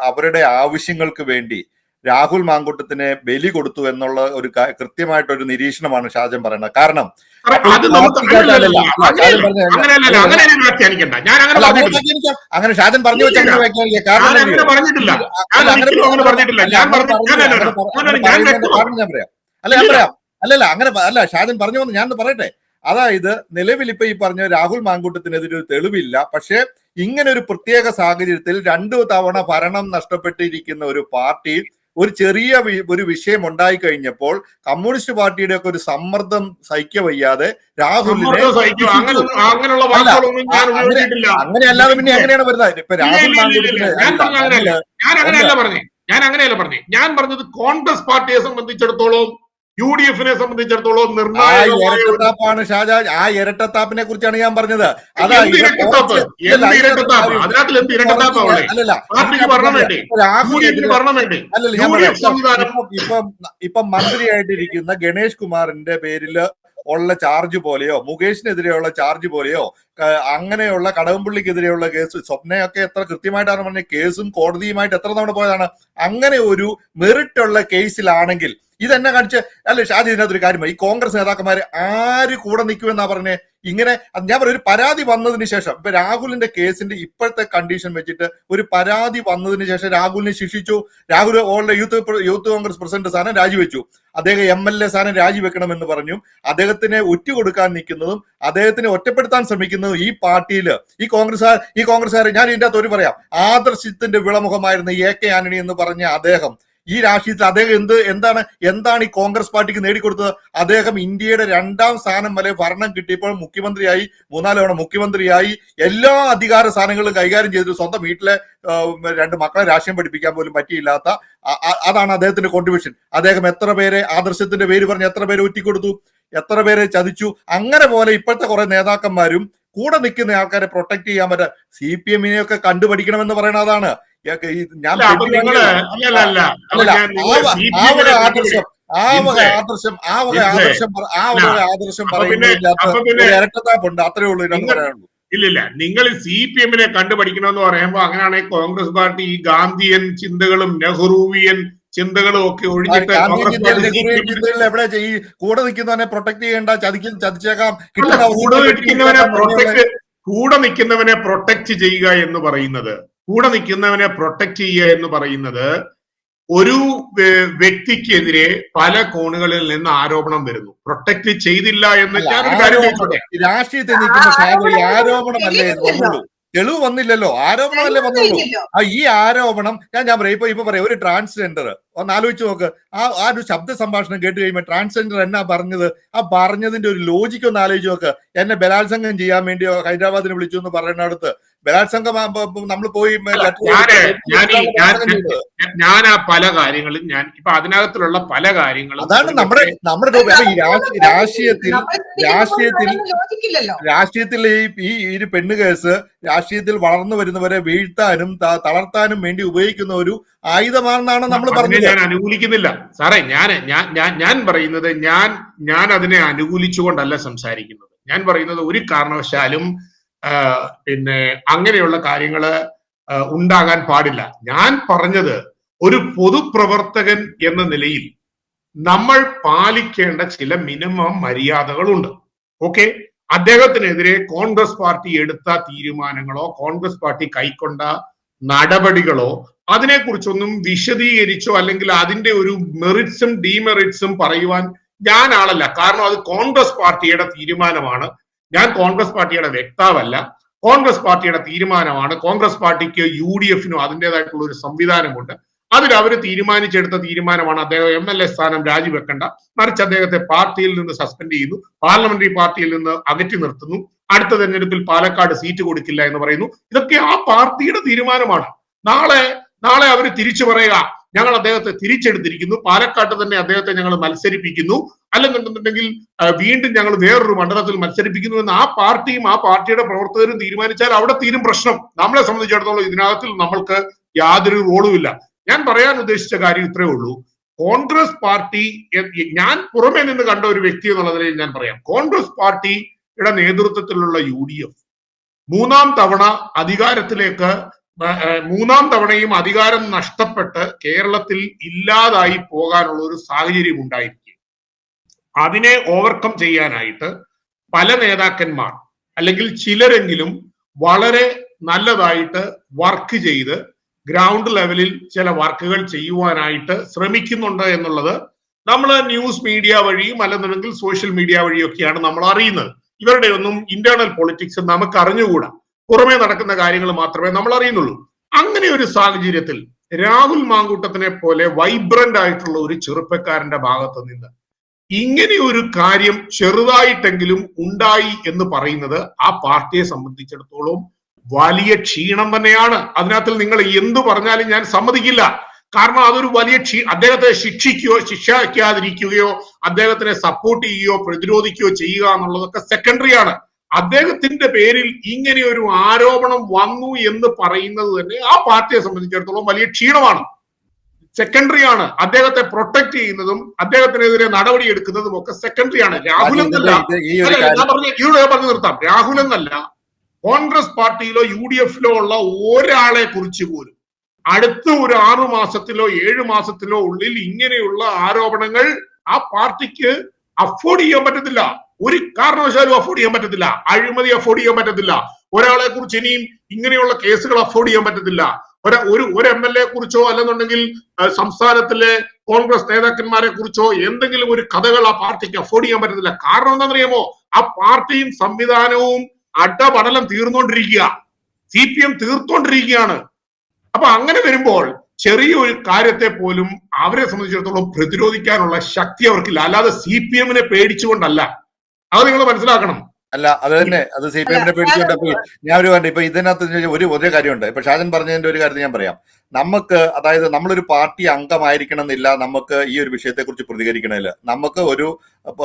അവരുടെ ആവശ്യങ്ങൾക്ക് വേണ്ടി രാഹുൽ മാങ്കൂട്ടത്തിനെ ബലി കൊടുത്തു എന്നുള്ള ഒരു കൃത്യമായിട്ടൊരു നിരീക്ഷണമാണ് ഷാജൻ പറയുന്നത്. കാരണം അങ്ങനെ ഷാജൻ പറഞ്ഞു വെച്ചാൽ അല്ല ഷാജൻ പറഞ്ഞു വന്ന് ഞാനൊന്ന് പറയട്ടെ. അതായത് നിലവിൽ ഇപ്പൊ ഈ പറഞ്ഞ രാഹുൽ മാങ്കൂട്ടത്തിനെതിരെ ഒരു തെളിവില്ല. പക്ഷെ ഇങ്ങനെ ഒരു പ്രത്യേക സാഹചര്യത്തിൽ 2 തവണ ഭരണം നഷ്ടപ്പെട്ടിരിക്കുന്ന ഒരു പാർട്ടി ഒരു ചെറിയ ഒരു വിഷയം ഉണ്ടായി കഴിഞ്ഞപ്പോൾ കമ്മ്യൂണിസ്റ്റ് പാർട്ടിയുടെ ഒക്കെ ഒരു സമ്മർദ്ദം സഹിക്കവയ്യാതെ രാഹുലിനെ അങ്ങനെയല്ലാതെ പിന്നെ എങ്ങനെയാണ് വരുന്നത്? ഇപ്പൊ രാഹുൽ ഞാൻ അങ്ങനെയല്ല പറഞ്ഞേ. ഞാൻ പറഞ്ഞത് കോൺഗ്രസ് പാർട്ടിയെ സംബന്ധിച്ചിടത്തോളം UDFനെ സംബന്ധിച്ചിടത്തോളം ഇരട്ടത്താപ്പാണ് ഷാജാൻ. ആ ഇരട്ടത്താപ്പിനെ കുറിച്ചാണ് ഞാൻ പറഞ്ഞത്. ഇപ്പൊ മന്ത്രിയായിട്ടിരിക്കുന്ന ഗണേഷ് കുമാറിന്റെ പേരില് ഉള്ള ചാർജ് പോലെയോ മുകേഷിനെതിരെയുള്ള ചാർജ് പോലെയോ അങ്ങനെയുള്ള കടകംപള്ളിക്കെതിരെയുള്ള കേസ് സ്വപ്നയൊക്കെ എത്ര കൃത്യമായിട്ടാണ് പറഞ്ഞത്, കേസും കോടതിയുമായിട്ട് എത്ര തവണ പോയതാണ്. അങ്ങനെ ഒരു മെറിറ്റ് ഉള്ള കേസിലാണെങ്കിൽ ഇതെന്നെ കാണിച്ച് അല്ലെ ഷാജി, ഇതിനകത്തൊരു കാര്യം, ഈ കോൺഗ്രസ് നേതാക്കന്മാര് ആര് കൂടെ നിൽക്കുമെന്നാ പറഞ്ഞേ? ഇങ്ങനെ ഞാൻ പറയും, ഒരു പരാതി വന്നതിന് ശേഷം, ഇപ്പൊ രാഹുലിന്റെ കേസിന്റെ ഇപ്പോഴത്തെ കണ്ടീഷൻ വെച്ചിട്ട് ഒരു പരാതി വന്നതിന് ശേഷം രാഹുലിനെ ശിക്ഷിച്ചു. Rahul already youth Congress president സ്ഥാനം രാജിവെച്ചു. അദ്ദേഹം MLA സ്ഥാനം രാജിവെക്കണമെന്ന് പറഞ്ഞു. അദ്ദേഹത്തിനെ ഒറ്റുകൊടുക്കാൻ നിൽക്കുന്നതും അദ്ദേഹത്തിനെ ഒറ്റപ്പെടുത്താൻ ശ്രമിക്കുന്നതും ഈ പാർട്ടിയില് ഈ കോൺഗ്രസ്സുകാർ ഞാൻ ഇതിന്റെ അകത്ത് ഒരു പറയാം, ആദർശത്തിന്റെ വിളമുഖമായിരുന്ന AK ആന്റണി എന്ന് പറഞ്ഞ അദ്ദേഹം ഈ രാഷ്ട്രീയത്തിൽ അദ്ദേഹം എന്താണ് ഈ കോൺഗ്രസ് പാർട്ടിക്ക് നേടിക്കൊടുത്തത്? അദ്ദേഹം ഇന്ത്യയുടെ 2ാം സ്ഥാനം വരെ ഭരണം കിട്ടിയപ്പോൾ മുഖ്യമന്ത്രിയായി, 3-4 തവണ മുഖ്യമന്ത്രിയായി, എല്ലാ അധികാര സ്ഥാനങ്ങളും കൈകാര്യം ചെയ്തിട്ട് സ്വന്തം വീട്ടിലെ 2 മക്കളെ രാഷ്ട്രീയം പഠിപ്പിക്കാൻ പോലും പറ്റിയില്ലാത്ത അതാണ് അദ്ദേഹത്തിന്റെ കോൺട്രിബ്യൂഷൻ. അദ്ദേഹം എത്ര പേരെ ആദർശത്തിന്റെ പേര് പറഞ്ഞ് എത്ര പേരെ ഒറ്റിക്കൊടുത്തു, എത്ര പേരെ ചതിച്ചു. അങ്ങനെ പോലെ ഇപ്പോഴത്തെ കുറെ നേതാക്കന്മാരും കൂടെ നിൽക്കുന്ന ആൾക്കാരെ പ്രൊട്ടക്ട് ചെയ്യാൻ പറ്റുക. CPM-നെയൊക്കെ കണ്ടുപഠിക്കണമെന്ന് പറയുന്നത് അതാണ്. ഞാൻ ആദർശം പറയുന്നത് ഇരട്ടത്താപ്പുണ്ട്, അത്രേ ഉള്ളൂ ഇതിനൊന്നും പറയാനുള്ളൂ. ഇല്ലില്ല, നിങ്ങൾ CPM-നെ കണ്ടുപഠിക്കണമെന്ന് പറയുമ്പോൾ അങ്ങനെയാണെങ്കിൽ കോൺഗ്രസ് പാർട്ടി ഈ ഗാന്ധിയൻ ചിന്തകളും നെഹ്റുവിയൻ ചിന്തകളും ഒക്കെ ഒഴിഞ്ഞിട്ട് എവിടെ ഈ കൂടെ നിൽക്കുന്നവനെ പ്രൊട്ടക്ട് ചെയ്യേണ്ട, ചതിച്ചേക്കാം, കൂടെ നിൽക്കുന്നവനെ പ്രൊട്ടക്ട് ചെയ്യുക എന്ന് പറയുന്നത്, ഒരു വ്യക്തിക്കെതിരെ പല കോണുകളിൽ നിന്ന് ആരോപണം വരുന്നു. പ്രൊട്ടക്ട് ചെയ്തില്ല എന്ന് ഞാനൊരു കാര്യം ചോദിച്ചോട്ടെ, രാഷ്ട്രീയത്തിൽ നിൽക്കുന്ന ആരോപണമല്ലേ വന്നുള്ളൂ, തെളിവ് വന്നില്ലല്ലോ, ആരോപണമല്ലേ വന്നുള്ളൂ. ഈ ആരോപണം ഞാൻ പറയാം, ഇപ്പൊ പറയാം, ഒരു ട്രാൻസ്ജെൻഡർ ഒന്ന് ആലോചിച്ച് നോക്ക്. ആ ഒരു ശബ്ദ സംഭാഷണം കേട്ട് കഴിയുമ്പോൾ ട്രാൻസ്ജെൻഡർ എന്നാ പറഞ്ഞത്, ആ പറഞ്ഞതിന്റെ ഒരു ലോജിക്ക് ഒന്ന് ആലോചിച്ച് നോക്ക്. എന്നെ ബലാത്സംഗം ചെയ്യാൻ വേണ്ടി ഹൈദരാബാദിന് വിളിച്ചു എന്ന് പറയുന്നിടത്ത് ബലാത്സംഗം നമ്മൾ പോയി ഞാൻ ആ പല കാര്യങ്ങളും ഞാൻ ഇപ്പൊ അതിനകത്തുള്ള പല കാര്യങ്ങളും അതാണ് നമ്മുടെ രാഷ്ട്രീയത്തിൽ ഈ പെണ്ണ് കേസ് രാഷ്ട്രീയത്തിൽ വളർന്നു വരുന്നവരെ വീഴ്ത്താനും തളർത്താനും വേണ്ടി ഉപയോഗിക്കുന്ന ഒരു ആയുധമാണെന്നാണ് നമ്മൾ പറഞ്ഞത്. ഞാൻ അനുകൂലിക്കുന്നില്ല സാറേ, ഞാൻ പറയുന്നത് ഞാൻ അതിനെ അനുകൂലിച്ചുകൊണ്ടല്ല സംസാരിക്കുന്നത്. ഞാൻ പറയുന്നത് ഒരു കാരണവശാലും അങ്ങനെയുള്ള കാര്യങ്ങള് ഉണ്ടാകാൻ പാടില്ല. ഞാൻ പറഞ്ഞത് ഒരു പൊതുപ്രവർത്തകൻ എന്ന നിലയിൽ നമ്മൾ പാലിക്കേണ്ട ചില മിനിമം മര്യാദകളുണ്ട്. ഓക്കെ, അദ്ദേഹത്തിനെതിരെ കോൺഗ്രസ് പാർട്ടി എടുത്ത തീരുമാനങ്ങളോ കോൺഗ്രസ് പാർട്ടി കൈക്കൊണ്ട നടപടികളോ അതിനെക്കുറിച്ചൊന്നും വിശദീകരിച്ചോ അല്ലെങ്കിൽ അതിന്റെ ഒരു മെറിറ്റ്സും ഡീമെറിറ്റ്സും പറയുവാൻ ഞാൻ ആളല്ല. കാരണം അത് കോൺഗ്രസ് പാർട്ടിയുടെ തീരുമാനമാണ്. ഞാൻ കോൺഗ്രസ് പാർട്ടിയുടെ വക്താവല്ല. കോൺഗ്രസ് പാർട്ടിയുടെ തീരുമാനമാണ്. കോൺഗ്രസ് പാർട്ടിക്ക് UDF-നും അതിൻ്റെതായിട്ടുള്ള ഒരു സംവിധാനമുണ്ട്. അതിൽ അവർ തീരുമാനിച്ചെടുത്ത തീരുമാനമാണ് അദ്ദേഹം MLA സ്ഥാനം രാജിവെക്കേണ്ട, മറിച്ച് അദ്ദേഹത്തെ പാർട്ടിയിൽ നിന്ന് സസ്പെൻഡ് ചെയ്യുന്നു, പാർലമെന്ററി പാർട്ടിയിൽ നിന്ന് അകറ്റി നിർത്തുന്നു, അടുത്ത തെരഞ്ഞെടുപ്പിൽ പാലക്കാട് സീറ്റ് കൊടുക്കില്ല എന്ന് പറയുന്നു. ഇതൊക്കെ ആ പാർട്ടിയുടെ തീരുമാനമാണ്. നാളെ അവർ തിരിച്ചു പറയുക, ഞങ്ങൾ അദ്ദേഹത്തെ തിരിച്ചെടുത്തിരിക്കുന്നു, പാലക്കാട്ട് തന്നെ അദ്ദേഹത്തെ ഞങ്ങൾ മത്സരിപ്പിക്കുന്നു, അല്ലെന്നുണ്ടെന്നുണ്ടെങ്കിൽ വീണ്ടും ഞങ്ങൾ വേറൊരു മണ്ഡലത്തിൽ മത്സരിപ്പിക്കുന്നു എന്ന് ആ പാർട്ടിയും ആ പാർട്ടിയുടെ പ്രവർത്തകരും തീരുമാനിച്ചാൽ അവിടെ തീരും പ്രശ്നം. നമ്മളെ സംബന്ധിച്ചിടത്തോളം ഇതിനകത്തിൽ നമ്മൾക്ക് യാതൊരു റോളുമില്ല. ഞാൻ പറയാൻ ഉദ്ദേശിച്ച കാര്യം ഇത്രേ ഉള്ളൂ. കോൺഗ്രസ് പാർട്ടി, ഞാൻ പുറമെ നിന്ന് കണ്ട ഒരു വ്യക്തി എന്നുള്ള നിലയിൽ ഞാൻ പറയാം, കോൺഗ്രസ് പാർട്ടിയുടെ നേതൃത്വത്തിലുള്ള UDF മൂന്നാം തവണയും അധികാരം നഷ്ടപ്പെട്ട് കേരളത്തിൽ ഇല്ലാതായി പോകാനുള്ള ഒരു സാഹചര്യം ഉണ്ടായിരിക്കും. അതിനെ ഓവർകം ചെയ്യാനായിട്ട് പല നേതാക്കന്മാർ അല്ലെങ്കിൽ ചിലരെങ്കിലും വളരെ നല്ലതായിട്ട് വർക്ക് ചെയ്ത് ഗ്രൗണ്ട് ലെവലിൽ ചില വർക്കുകൾ ചെയ്യുവാനായിട്ട് ശ്രമിക്കുന്നുണ്ട് എന്നുള്ളത് നമ്മൾ ന്യൂസ് മീഡിയ വഴിയും അല്ലെന്നുണ്ടെങ്കിൽ സോഷ്യൽ മീഡിയ വഴിയൊക്കെയാണ് നമ്മൾ അറിയുന്നത്. ഇവരുടെ ഒന്നും ഇന്റേണൽ പൊളിറ്റിക്സ് നമുക്ക് അറിഞ്ഞുകൂടാ, പുറമേ നടക്കുന്ന കാര്യങ്ങൾ മാത്രമേ നമ്മൾ അറിയുന്നുള്ളൂ. അങ്ങനെ ഒരു സാഹചര്യത്തിൽ രാഹുൽ മാങ്കൂട്ടത്തിനെ പോലെ വൈബ്രന്റ് ആയിട്ടുള്ള ഒരു ചെറുപ്പക്കാരന്റെ ഭാഗത്ത് നിന്ന് ഇങ്ങനെ ഒരു കാര്യം ചെറുതായിട്ടെങ്കിലും ഉണ്ടായി എന്ന് പറയുന്നത് ആ പാർട്ടിയെ സംബന്ധിച്ചിടത്തോളം വലിയ ക്ഷീണം തന്നെയാണ്. അതിനകത്തിൽ നിങ്ങൾ എന്തു പറഞ്ഞാലും ഞാൻ സമ്മതിക്കില്ല. കാരണം അതൊരു വലിയ അദ്ദേഹത്തെ ശിക്ഷിക്കാതിരിക്കുകയോ അദ്ദേഹത്തിനെ സപ്പോർട്ട് ചെയ്യുകയോ പ്രതിരോധിക്കുകയോ ചെയ്യുക എന്നുള്ളതൊക്കെ സെക്കൻഡറി ആണ്. അദ്ദേഹത്തിന്റെ പേരിൽ ഇങ്ങനെ ഒരു ആരോപണം വന്നു എന്ന് പറയുന്നത് തന്നെ ആ പാർട്ടിയെ സംബന്ധിച്ചിടത്തോളം വലിയ ക്ഷീണമാണ്, സെക്കൻഡറി ആണ്. അദ്ദേഹത്തെ പ്രൊട്ടക്ട് ചെയ്യുന്നതും അദ്ദേഹത്തിനെതിരെ നടപടി എടുക്കുന്നതും ഒക്കെ സെക്കൻഡറി ആണ്. രാഹുൽ എന്നല്ല, ഞാൻ പറഞ്ഞു നിർത്താം, രാഹുൽ എന്നല്ല, കോൺഗ്രസ് പാർട്ടിയിലോ UDF-ലോ ഉള്ള ഒരാളെ കുറിച്ച് പോലും അടുത്ത ഒരു 6 മാസത്തിലോ 7 മാസത്തിലോ ഉള്ളിൽ ഇങ്ങനെയുള്ള ആരോപണങ്ങൾ ആ പാർട്ടിക്ക് അഫോർഡ് ചെയ്യാൻ പറ്റത്തില്ല. ഒരു കാരണവശാലും അഫോർഡ് ചെയ്യാൻ പറ്റത്തില്ല. അഴിമതി അഫോർഡ് ചെയ്യാൻ പറ്റത്തില്ല. ഒരാളെ കുറിച്ച് ഇനിയും ഇങ്ങനെയുള്ള കേസുകൾ അഫോർഡ് ചെയ്യാൻ പറ്റത്തില്ല. ഒരു MLA കുറിച്ചോ അല്ലെന്നുണ്ടെങ്കിൽ സംസ്ഥാനത്തിലെ കോൺഗ്രസ് നേതാക്കന്മാരെ കുറിച്ചോ എന്തെങ്കിലും ഒരു കഥകൾ ആ പാർട്ടിക്ക് അഫോർഡ് ചെയ്യാൻ പറ്റത്തില്ല. കാരണം എന്താണെന്നറിയാമോ? ആ പാർട്ടിയും സംവിധാനവും അടപടലം തീർന്നുകൊണ്ടിരിക്കുക, CPM തീർത്തുകൊണ്ടിരിക്കുകയാണ്. അപ്പൊ അങ്ങനെ വരുമ്പോൾ ചെറിയൊരു കാര്യത്തെ പോലും അവരെ സംബന്ധിച്ചിടത്തോളം പ്രതിരോധിക്കാനുള്ള ശക്തി അവർക്കില്ല. അല്ലാതെ CPM-നെ പേടിച്ചുകൊണ്ടല്ല. അത് നിങ്ങൾ മനസ്സിലാക്കണം. അല്ല, അത് തന്നെ, അത് CPM-നെ പേടിച്ചുകൊണ്ട് ഞാൻ ഒരു കണ്ടു. ഇപ്പൊ ഇതിനകത്ത് ഒരേ കാര്യമുണ്ട്. ഇപ്പൊ ഷാജൻ പറഞ്ഞതിന്റെ ഒരു കാര്യത്തിൽ ഞാൻ പറയാം. നമുക്ക്, അതായത് നമ്മളൊരു പാർട്ടി അംഗമായിരിക്കണം എന്നില്ല നമുക്ക് ഈ ഒരു വിഷയത്തെ കുറിച്ച് പ്രതികരിക്കണമില്ല. നമുക്ക്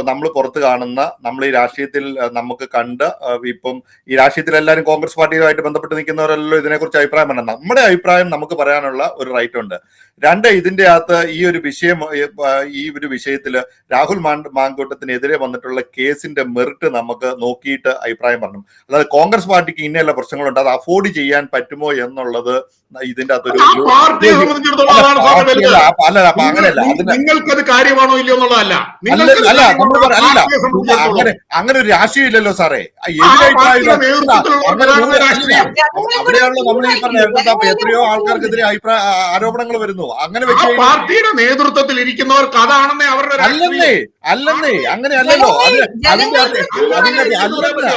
നമ്മൾ പുറത്ത് കാണുന്ന, നമ്മൾ ഈ രാഷ്ട്രീയത്തിൽ നമുക്ക് കണ്ട്, ഇപ്പം ഈ രാഷ്ട്രീയത്തിൽ എല്ലാവരും കോൺഗ്രസ് പാർട്ടിയുമായിട്ട് ബന്ധപ്പെട്ട് നിൽക്കുന്നവരല്ലോ ഇതിനെക്കുറിച്ച് അഭിപ്രായം പറഞ്ഞത്. നമ്മുടെ അഭിപ്രായം നമുക്ക് പറയാനുള്ള ഒരു റൈറ്റ് ഉണ്ട്. രണ്ട്, ഇതിന്റെ അകത്ത് ഈ ഒരു വിഷയത്തിൽ രാഹുൽ മാങ്കൂട്ടത്തിനെതിരെ വന്നിട്ടുള്ള കേസിന്റെ മെറിറ്റ് നമുക്ക് നോക്കിയിട്ട് അഭിപ്രായം പറഞ്ഞു. അതായത് കോൺഗ്രസ് പാർട്ടിക്ക് ഇന്നല്ല പ്രശ്നങ്ങളുണ്ട്, അത് അഫോർഡ് ചെയ്യാൻ പറ്റുമോ എന്നുള്ളത് ഇതിന്റെ അകത്തൊരു അങ്ങനെയല്ല. നിങ്ങൾക്കത് കാര്യമാണോ ഇല്ലയോ എന്നുള്ളതല്ല. അങ്ങനെ ഒരു രാഷ്ട്രീയം ഇല്ലല്ലോ സാറേ. അവിടെയാണല്ലോ നമ്മൾ ഈ പറഞ്ഞ എത്രയോ ആൾക്കാർക്കെതിരെ ആരോപണങ്ങൾ വരുന്നു. അങ്ങനെ പാർട്ടിയുടെ നേതൃത്വത്തിൽ ഇരിക്കുന്നവർക്ക് അതാണെന്നേ അവരുടെ അല്ലെന്നേ അങ്ങനെ അല്ലല്ലോ.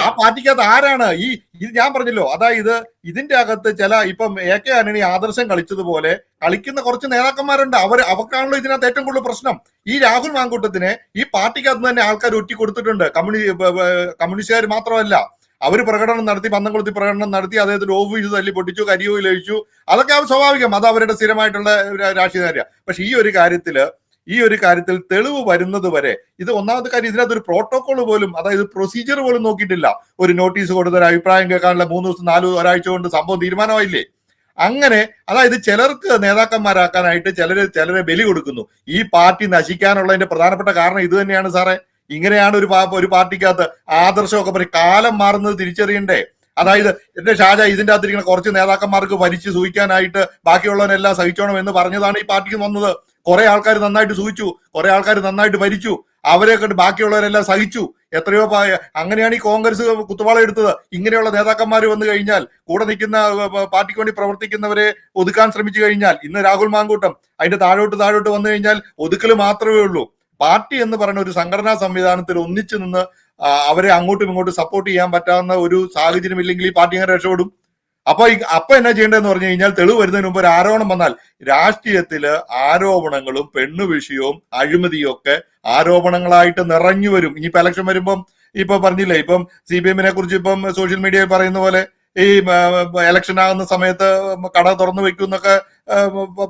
ആ പാർട്ടിക്കകത്ത് ആരാണ് ഇത് ഞാൻ പറഞ്ഞല്ലോ. അതായത് ഇതിന്റെ അകത്ത് ഇപ്പം AK ആന്റണി ആദർശം കളിച്ചതുപോലെ കളിക്കുന്ന കുറച്ച് നേതാക്കന്മാരുണ്ട്. അവർക്കാണല്ലോ ഇതിനകത്ത് ഏറ്റവും കൂടുതൽ പ്രശ്നം. ഈ രാഹുൽ മാങ്കൂട്ടത്തിനെ ഈ പാർട്ടിക്കകത്ത് തന്നെ ആൾക്കാർ ഒറ്റി കൊടുത്തിട്ടുണ്ട്. കമ്മ്യൂണിസ്റ്റുകാർ മാത്രമല്ല, അവര് പ്രകടനം നടത്തി, പന്തംകുളത്തി പ്രകടനം നടത്തി, അദ്ദേഹത്തിന്റെ ഓഫീസ് തല്ലി പൊട്ടിച്ചു, കരിയോയിൽ ഒഴിച്ചു. അതൊക്കെ സ്വാഭാവികം, അത് അവരുടെ സ്ഥിരമായിട്ടുള്ള രാഷ്ട്രീയ കാര്യമാണ്. പക്ഷെ ഈ ഒരു കാര്യത്തിൽ തെളിവ് വരുന്നത് വരെ ഇത് ഒന്നാമത്തെ കാര്യം, ഇതിനകത്തൊരു പ്രോട്ടോകോൾ പോലും, അതായത് പ്രൊസീജിയർ പോലും നോക്കിയിട്ടില്ല. ഒരു നോട്ടീസ് കൊടുത്തൊരു അഭിപ്രായം കേൾക്കാനുള്ള 3 ദിവസം 4 ഒരാഴ്ച കൊണ്ട് സംഭവം തീരുമാനമായില്ലേ? അങ്ങനെ, അതായത് ചിലർക്ക് നേതാക്കന്മാരാക്കാനായിട്ട് ചിലരെ ബലി കൊടുക്കുന്നു. ഈ പാർട്ടി നശിക്കാനുള്ളതിന്റെ പ്രധാനപ്പെട്ട കാരണം ഇത് തന്നെയാണ് സാറേ. ഇങ്ങനെയാണ് ഒരു പാർട്ടിക്കകത്ത് ആദർശമൊക്കെ പറയും. കാലം മാറുന്നത് തിരിച്ചറിയണ്ടേ? അതായത് എന്റെ ഷാജ, ഇതിന്റെ അകത്തിരിക്കുന്ന കുറച്ച് നേതാക്കന്മാർക്ക് ഭരിച്ച് സൂഹിക്കാനായിട്ട് ബാക്കിയുള്ളവരെല്ലാം സഹിച്ചോണം എന്ന് പറഞ്ഞതാണ് ഈ പാർട്ടിക്ക് വന്നത്. കുറെ ആൾക്കാർ നന്നായിട്ട് സൂഹിച്ചു, കുറെ ആൾക്കാർ നന്നായിട്ട് ഭരിച്ചു, അവരെ കണ്ട് ബാക്കിയുള്ളവരെല്ലാം സഹിച്ചു. എത്രയോ അങ്ങനെയാണ് ഈ കോൺഗ്രസ് കുത്തുവാള എടുത്തത്. ഇങ്ങനെയുള്ള നേതാക്കന്മാർ വന്നു കഴിഞ്ഞാൽ, കൂടെ നിൽക്കുന്ന പാർട്ടിക്ക് വേണ്ടി പ്രവർത്തിക്കുന്നവരെ ഒതുക്കാൻ ശ്രമിച്ചു കഴിഞ്ഞാൽ, ഇന്ന് രാഹുൽ മാങ്കൂട്ടം അതിന്റെ താഴോട്ട് വന്നു കഴിഞ്ഞാൽ ഒതുക്കൽ മാത്രമേ ഉള്ളൂ. പാർട്ടി എന്ന് പറയുന്ന ഒരു സംഘടനാ സംവിധാനത്തിൽ ഒന്നിച്ചു നിന്ന് അവരെ അങ്ങോട്ടും ഇങ്ങോട്ടും സപ്പോർട്ട് ചെയ്യാൻ പറ്റാവുന്ന ഒരു സാഹചര്യം ഇല്ലെങ്കിൽ ഈ പാർട്ടി അങ്ങനെ രക്ഷപ്പെടും. അപ്പൊ എന്നാ ചെയ്യേണ്ടതെന്ന് പറഞ്ഞു കഴിഞ്ഞാൽ, തെളിവ് വരുന്നതിന് മുമ്പ് ഒരു ആരോപണം വന്നാൽ, രാഷ്ട്രീയത്തില് ആരോപണങ്ങളും പെണ്ണുവിഷയവും അഴിമതിയും ഒക്കെ ആരോപണങ്ങളായിട്ട് നിറഞ്ഞു വരും. ഇനിയിപ്പോ ഇലക്ഷൻ വരുമ്പം ഇപ്പൊ പറഞ്ഞില്ലേ, ഇപ്പം CPM-നെ കുറിച്ച് ഇപ്പം സോഷ്യൽ മീഡിയയിൽ പറയുന്ന പോലെ ഈ ഇലക്ഷൻ ആകുന്ന സമയത്ത് കട തുറന്നു വെക്കും എന്നൊക്കെ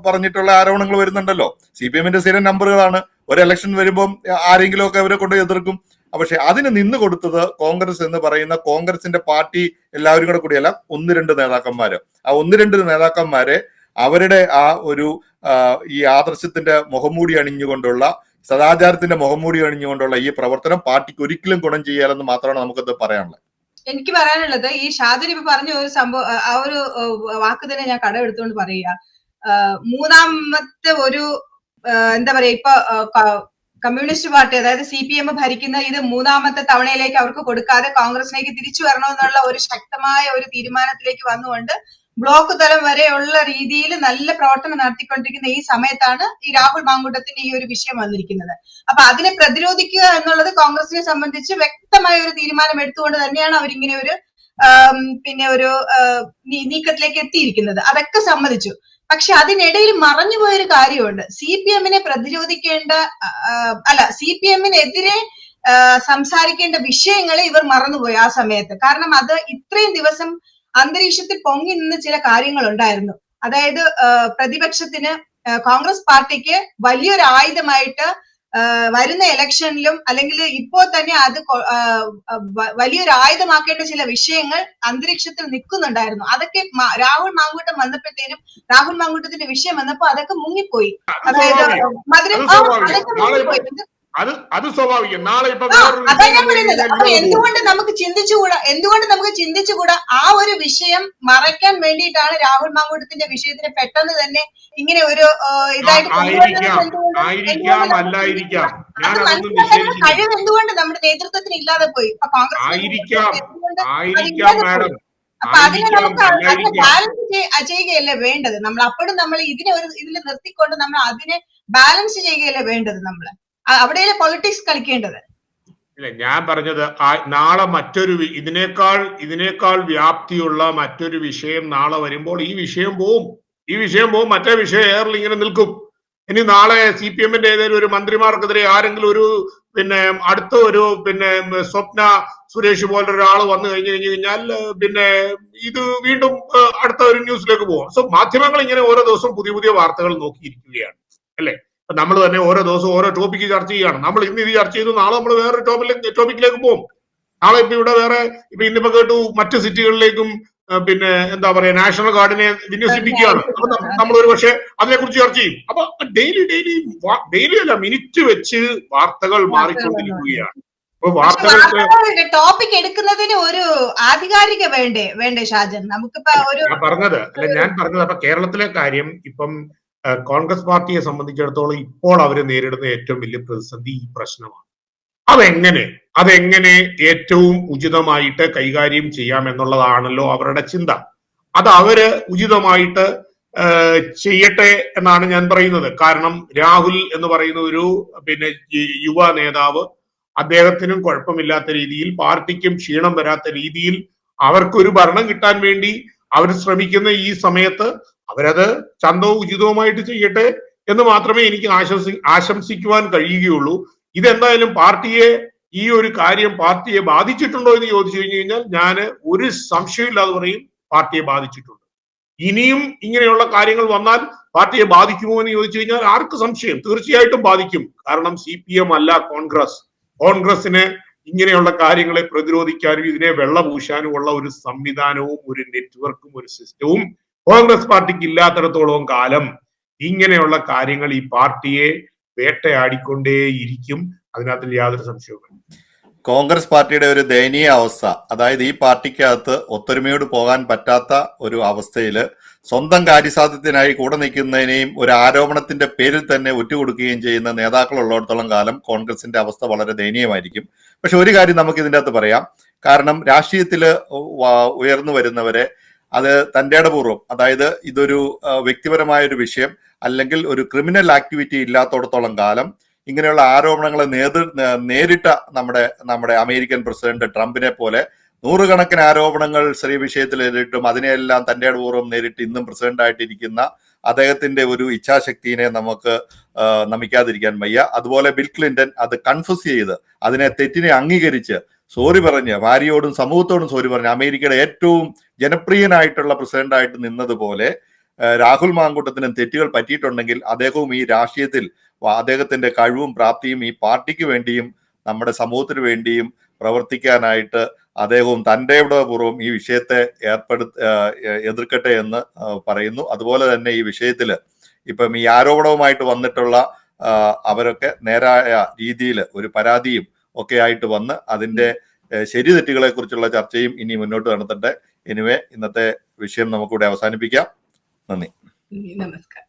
പറഞ്ഞിട്ടുള്ള ആരോപണങ്ങൾ വരുന്നുണ്ടല്ലോ. CPM-ന്റെ സ്ഥിരം നമ്പറുകളാണ്. ഒരു ഇലക്ഷൻ വരുമ്പം ആരെങ്കിലും ഒക്കെ അവരെ കൊണ്ട് എതിർക്കും. പക്ഷെ അതിന് നിന്ന് കൊടുത്തത് കോൺഗ്രസ് എന്ന് പറയുന്ന കോൺഗ്രസിന്റെ പാർട്ടി എല്ലാവരും കൂടെ കൂടിയല്ല, 1-2 നേതാക്കന്മാര്. ആ 1-2 നേതാക്കന്മാരെ അവരുടെ ഈ ആദർശത്തിന്റെ മുഖംമൂടി അണിഞ്ഞുകൊണ്ടുള്ള, സദാചാരത്തിന്റെ മുഖംമൂടി അണിഞ്ഞുകൊണ്ടുള്ള ഈ പ്രവർത്തനം പാർട്ടിക്ക് ഒരിക്കലും ഗുണം ചെയ്യാലെന്ന് മാത്രമാണ് നമുക്കത് പറയാനുള്ളത്. എനിക്ക് പറയാനുള്ളത്, ഈ ഷാദിർ ഇപ്പൊ പറഞ്ഞ ഒരു സംഭവം, ആ ഒരു വാക്ക് തന്നെ ഞാൻ കടമെടുത്തുകൊണ്ട് പറയുക. മൂന്നാമത്തെ ഒരു എന്താ പറയാ, ഇപ്പൊ കമ്മ്യൂണിസ്റ്റ് പാർട്ടി, അതായത് CPM ഭരിക്കുന്ന ഇത് 3ാമത്തെ തവണയിലേക്ക് അവർക്ക് കൊടുക്കാതെ കോൺഗ്രസിലേക്ക് തിരിച്ചു വരണമെന്നുള്ള ഒരു ശക്തമായ ഒരു തീരുമാനത്തിലേക്ക് വന്നുകൊണ്ട് ബ്ലോക്ക് തലം വരെയുള്ള രീതിയിൽ നല്ല പ്രവർത്തനം നടത്തിക്കൊണ്ടിരിക്കുന്ന ഈ സമയത്താണ് ഈ രാഹുൽ മാങ്കൂട്ടത്തിന്റെ ഈ ഒരു വിഷയം വന്നിരിക്കുന്നത്. അപ്പൊ അതിനെ പ്രതിരോധിക്കുക എന്നുള്ളത് കോൺഗ്രസിനെ സംബന്ധിച്ച് വ്യക്തമായ ഒരു തീരുമാനം എടുത്തുകൊണ്ട് തന്നെയാണ് അവരിങ്ങനെ ഒരു ഒരു നീക്കത്തിലേക്ക് എത്തിയിരിക്കുന്നത്. അതൊക്കെ സമ്മതിച്ചു. പക്ഷെ അതിനിടയിൽ മറഞ്ഞുപോയൊരു കാര്യമുണ്ട്. CPM-നെ പ്രതിരോധിക്കേണ്ട CPM-നെതിരെ സംസാരിക്കേണ്ട വിഷയങ്ങളെ ഇവർ മറന്നുപോയി ആ സമയത്ത്. കാരണം അത് ഇത്രയും ദിവസം അന്തരീക്ഷത്തിൽ പൊങ്ങി നിന്ന് ചില കാര്യങ്ങൾ ഉണ്ടായിരുന്നു. അതായത് പ്രതിപക്ഷത്തിന്, കോൺഗ്രസ് പാർട്ടിക്ക് വലിയൊരു ആയുധമായിട്ട് വരുന്ന ഇലക്ഷനിലും അല്ലെങ്കിൽ ഇപ്പോൾ തന്നെ അത് വലിയൊരു ആയുധമാക്കേണ്ട ചില വിഷയങ്ങൾ അന്തരീക്ഷത്തിൽ നിൽക്കുന്നുണ്ടായിരുന്നു. അതൊക്കെ രാഹുൽ മാങ്കൂട്ടം വന്നപ്പോഴത്തേനും, രാഹുൽ മാങ്കൂട്ടത്തിന്റെ വിഷയം വന്നപ്പോ അതൊക്കെ മുങ്ങിപ്പോയി. അതായത് അതൊക്കെ മുങ്ങിപ്പോയി. അത് സ്വാഭാവികം. നാളെ ഇപ്പൊ ആ വേറൊരു അതാ വിഷയം ഞാൻ വന്നു പറയുന്നത്. കഴിഞ്ഞാൽ അപ്പൊ ഇല്ലാതെ പോകും. എന്തുകൊണ്ട് നമുക്ക് ചിന്തിച്ചുകൂടാ ആ ഒരു വിഷയം മറയ്ക്കാൻ വേണ്ടിയിട്ടാണ് രാഹുൽ മാങ്കൂട്ടത്തിന്റെ വിഷയത്തിന് പെട്ടെന്ന് തന്നെ ഇങ്ങനെ ഒരു ഇതായിട്ട് കൊണ്ടുവന്നത് ആയിരിക്കാം, നമുക്ക് അല്ലായിരിക്കാം. ഞാൻ അത് അതൊന്നും മനസ്സിലാക്കാനുള്ള നിഷേധിക്കുന്നില്ല. കഴിവ് എന്തുകൊണ്ട് നമ്മുടെ നേതൃത്വത്തിന് ഇല്ലാതെ പോയി? ഇപ്പൊ കോൺഗ്രസിന്റെ ആയിരിക്കാം, എന്തുകൊണ്ട് ആയിരിക്കാം അതില്ലാതെ പോയി? മാഡം, അപ്പൊ അതിനെ ആയിരിക്കാം, നമുക്ക് അതിനെ അല്ലായിരിക്കാം. ബാലൻസ് ചെയ്യുകയല്ലേ വേണ്ടത്. നമ്മൾ അപ്പോഴും നമ്മൾ ഇതിനെ ഒരു ഇതിൽ നിർത്തിക്കൊണ്ട് നമ്മൾ അതിനെ ബാലൻസ് ചെയ്യുകയല്ലേ വേണ്ടത്. നമ്മൾ അവിടെയല്ലേ പൊളിറ്റിക്സ് കളിക്കേണ്ടത്. ഇല്ല, ഞാൻ പറഞ്ഞത് നാളെ മറ്റൊരു ഇതിനേക്കാൾ വ്യാപ്തിയുള്ള മറ്റൊരു വിഷയം നാളെ വരുമ്പോൾ ഈ വിഷയം പോവും, മറ്റേ വിഷയം എയറിൽ ഇങ്ങനെ നിൽക്കും. ഇനി നാളെ CPM-ന്റെ ഏതെങ്കിലും ഒരു മന്ത്രിമാർക്കെതിരെ ആരെങ്കിലും ഒരു അടുത്ത ഒരു സ്വപ്ന സുരേഷ് പോലൊരു ഒരാൾ വന്നു കഴിഞ്ഞാൽ ഇത് വീണ്ടും അടുത്ത ഒരു ന്യൂസിലേക്ക് പോകും. സോ മാധ്യമങ്ങൾ ഇങ്ങനെ ഓരോ ദിവസവും പുതിയ പുതിയ വാർത്തകൾ നോക്കിയിരിക്കുകയാണ്, അല്ലെ? നമ്മൾ തന്നെ ഓരോ ദിവസവും ഓരോ ടോപ്പിക്ക് ചർച്ച ചെയ്യുകയാണ്. നമ്മൾ ഇന്ന് ഇത് ചർച്ച ചെയ്തു, നാളെ നമ്മൾ വേറൊരു ടോപ്പിക്കിലേക്ക് പോകും. നാളെ ഇവിടെ ഇന്നിപ്പോ കേട്ടു മറ്റു സിറ്റികളിലേക്കും എന്താ പറയാ നാഷണൽ ഗാർഡിനെ വിന്യസിപ്പിക്കുകയാണ്. അപ്പൊ നമ്മൾ ഒരു പക്ഷെ അതിനെക്കുറിച്ച് ചർച്ച ചെയ്യും. അപ്പൊ ഡെയിലി അല്ല, മിനിറ്റ് വെച്ച് വാർത്തകൾ മാറിക്കൊണ്ടിരിക്കുകയാണ്. അപ്പൊ വാർത്തകൾക്ക് ടോപ്പിക് എടുക്കുന്നതിന് ഒരു ആധികാരിക വേണ്ടേ ഷാജൻ? നമുക്കിപ്പോ ഒരു ഞാൻ പറഞ്ഞത് അപ്പൊ കേരളത്തിലെ കാര്യം ഇപ്പം കോൺഗ്രസ് പാർട്ടിയെ സംബന്ധിച്ചിടത്തോളം ഇപ്പോൾ അവര് നേരിടുന്ന ഏറ്റവും വലിയ പ്രതിസന്ധി ഈ പ്രശ്നമാണ്. അതെങ്ങനെ ഏറ്റവും ഉചിതമായിട്ട് കൈകാര്യം ചെയ്യാം എന്നുള്ളതാണല്ലോ അവരുടെ ചിന്ത. അത് അവര് ഉചിതമായിട്ട് ചെയ്യട്ടെ എന്നാണ് ഞാൻ പറയുന്നത്. കാരണം രാഹുൽ എന്ന് പറയുന്ന ഒരു യുവ നേതാവ്, അദ്ദേഹത്തിനും കുഴപ്പമില്ലാത്ത രീതിയിൽ, പാർട്ടിക്കും ക്ഷീണം വരാത്ത രീതിയിൽ അവർക്കൊരു ഭരണം കിട്ടാൻ വേണ്ടി അവർ ശ്രമിക്കുന്ന ഈ സമയത്ത് അവരത് ചന്തവും ഉചിതവുമായിട്ട് ചെയ്യട്ടെ എന്ന് മാത്രമേ എനിക്ക് ആശംസിക്കുവാൻ കഴിയുകയുള്ളൂ. ഇതെന്തായാലും ഈ ഒരു കാര്യം പാർട്ടിയെ ബാധിച്ചിട്ടുണ്ടോ എന്ന് ചോദിച്ചു കഴിഞ്ഞാൽ ഞാൻ ഒരു സംശയമില്ലാതെ പറയും, പാർട്ടിയെ ബാധിച്ചിട്ടുണ്ട്. ഇനിയും ഇങ്ങനെയുള്ള കാര്യങ്ങൾ വന്നാൽ പാർട്ടിയെ ബാധിക്കുമോ എന്ന് ചോദിച്ചു കഴിഞ്ഞാൽ ആർക്ക് സംശയം? തീർച്ചയായിട്ടും ബാധിക്കും. കാരണം CPM അല്ല കോൺഗ്രസിന് ഇങ്ങനെയുള്ള കാര്യങ്ങളെ പ്രതിരോധിക്കാനും ഇതിനെ വെള്ളപൂശാനുമുള്ള ഒരു സംവിധാനവും ഒരു നെറ്റ്വർക്കും ഒരു സിസ്റ്റവും കോൺഗ്രസ് പാർട്ടിക്ക് ഇല്ലാത്തിടത്തോളം കാലം ഇങ്ങനെയുള്ള കാര്യങ്ങൾ ഈ പാർട്ടിയെ വേട്ടയാടിക്കൊണ്ടേയിരിക്കും. അതിനകത്തിൽ യാതൊരു സംശയവും. കോൺഗ്രസ് പാർട്ടിയുടെ ഒരു ദയനീയ അവസ്ഥ, അതായത് ഈ പാർട്ടിക്കകത്ത് ഒത്തൊരുമയോട് പോകാൻ പറ്റാത്ത ഒരു അവസ്ഥയിൽ സ്വന്തം കാര്യസാധ്യത്തിനായി കൂടെ നിൽക്കുന്നതിനെയും ഒരു ആരോപണത്തിന്റെ പേരിൽ തന്നെ ഒറ്റുകൊടുക്കുകയും ചെയ്യുന്ന നേതാക്കളുള്ളിടത്തോളം കാലം കോൺഗ്രസിന്റെ അവസ്ഥ വളരെ ദയനീയമായിരിക്കും. പക്ഷെ ഒരു കാര്യം നമുക്ക് ഇതിൻ്റെ അകത്ത് പറയാം. കാരണം രാഷ്ട്രീയത്തിൽ ഉയർന്നു വരുന്നവരെ അത് തന്റേടപൂർവ്വം, അതായത് ഇതൊരു വ്യക്തിപരമായ ഒരു വിഷയം അല്ലെങ്കിൽ ഒരു ക്രിമിനൽ ആക്ടിവിറ്റി ഇല്ലാത്തടത്തോളം കാലം ഇങ്ങനെയുള്ള ആരോപണങ്ങളെ നേരിട്ട നമ്മുടെ അമേരിക്കൻ പ്രസിഡന്റ് ട്രംപിനെ പോലെ നൂറുകണക്കിന് ആരോപണങ്ങൾ സ്ത്രീ വിഷയത്തിൽ നേരിട്ടും അതിനെയെല്ലാം തന്റേടപൂർവ്വം നേരിട്ട് ഇന്നും പ്രസിഡന്റ് ആയിട്ടിരിക്കുന്ന അദ്ദേഹത്തിന്റെ ഒരു ഇച്ഛാശക്തിയെ നമുക്ക് നമിക്കാതിരിക്കാൻ വയ്യ. അതുപോലെ ബിൽ ക്ലിന്റൺ അത് കൺഫസ് ചെയ്ത് തെറ്റിനെ അംഗീകരിച്ച് സോറി പറഞ്ഞ് ഭാര്യയോടും സമൂഹത്തോടും സോറി പറഞ്ഞ് അമേരിക്കയുടെ ഏറ്റവും ജനപ്രിയനായിട്ടുള്ള പ്രസിഡന്റായിട്ട് നിന്നതുപോലെ രാഹുൽ മാങ്കൂട്ടത്തിനും തെറ്റുകൾ പറ്റിയിട്ടുണ്ടെങ്കിൽ അദ്ദേഹവും ഈ രാഷ്ട്രീയത്തിൽ അദ്ദേഹത്തിന്റെ കഴിവും പ്രാപ്തിയും ഈ പാർട്ടിക്ക് വേണ്ടിയും നമ്മുടെ സമൂഹത്തിന് വേണ്ടിയും പ്രവർത്തിക്കാനായിട്ട് അദ്ദേഹവും തന്റേടപൂർവ്വം ഈ വിഷയത്തെ എതിർക്കട്ടെ എന്ന് പറയുന്നു. അതുപോലെ തന്നെ ഈ വിഷയത്തിൽ ഇപ്പം ഈ ആരോപണവുമായിട്ട് വന്നിട്ടുള്ള അവരൊക്കെ നേരായ രീതിയിൽ ഒരു പരാതിയും ഒക്കെ ആയിട്ട് വന്ന് അതിന്റെ ശരി തെറ്റുകളെ കുറിച്ചുള്ള ചർച്ചയും ഇനി മുന്നോട്ട് നടത്തട്ടെ. എനിവേ ഇന്നത്തെ വിഷയം നമുക്കിവിടെ അവസാനിപ്പിക്കാം. നന്ദി, നമസ്കാരം.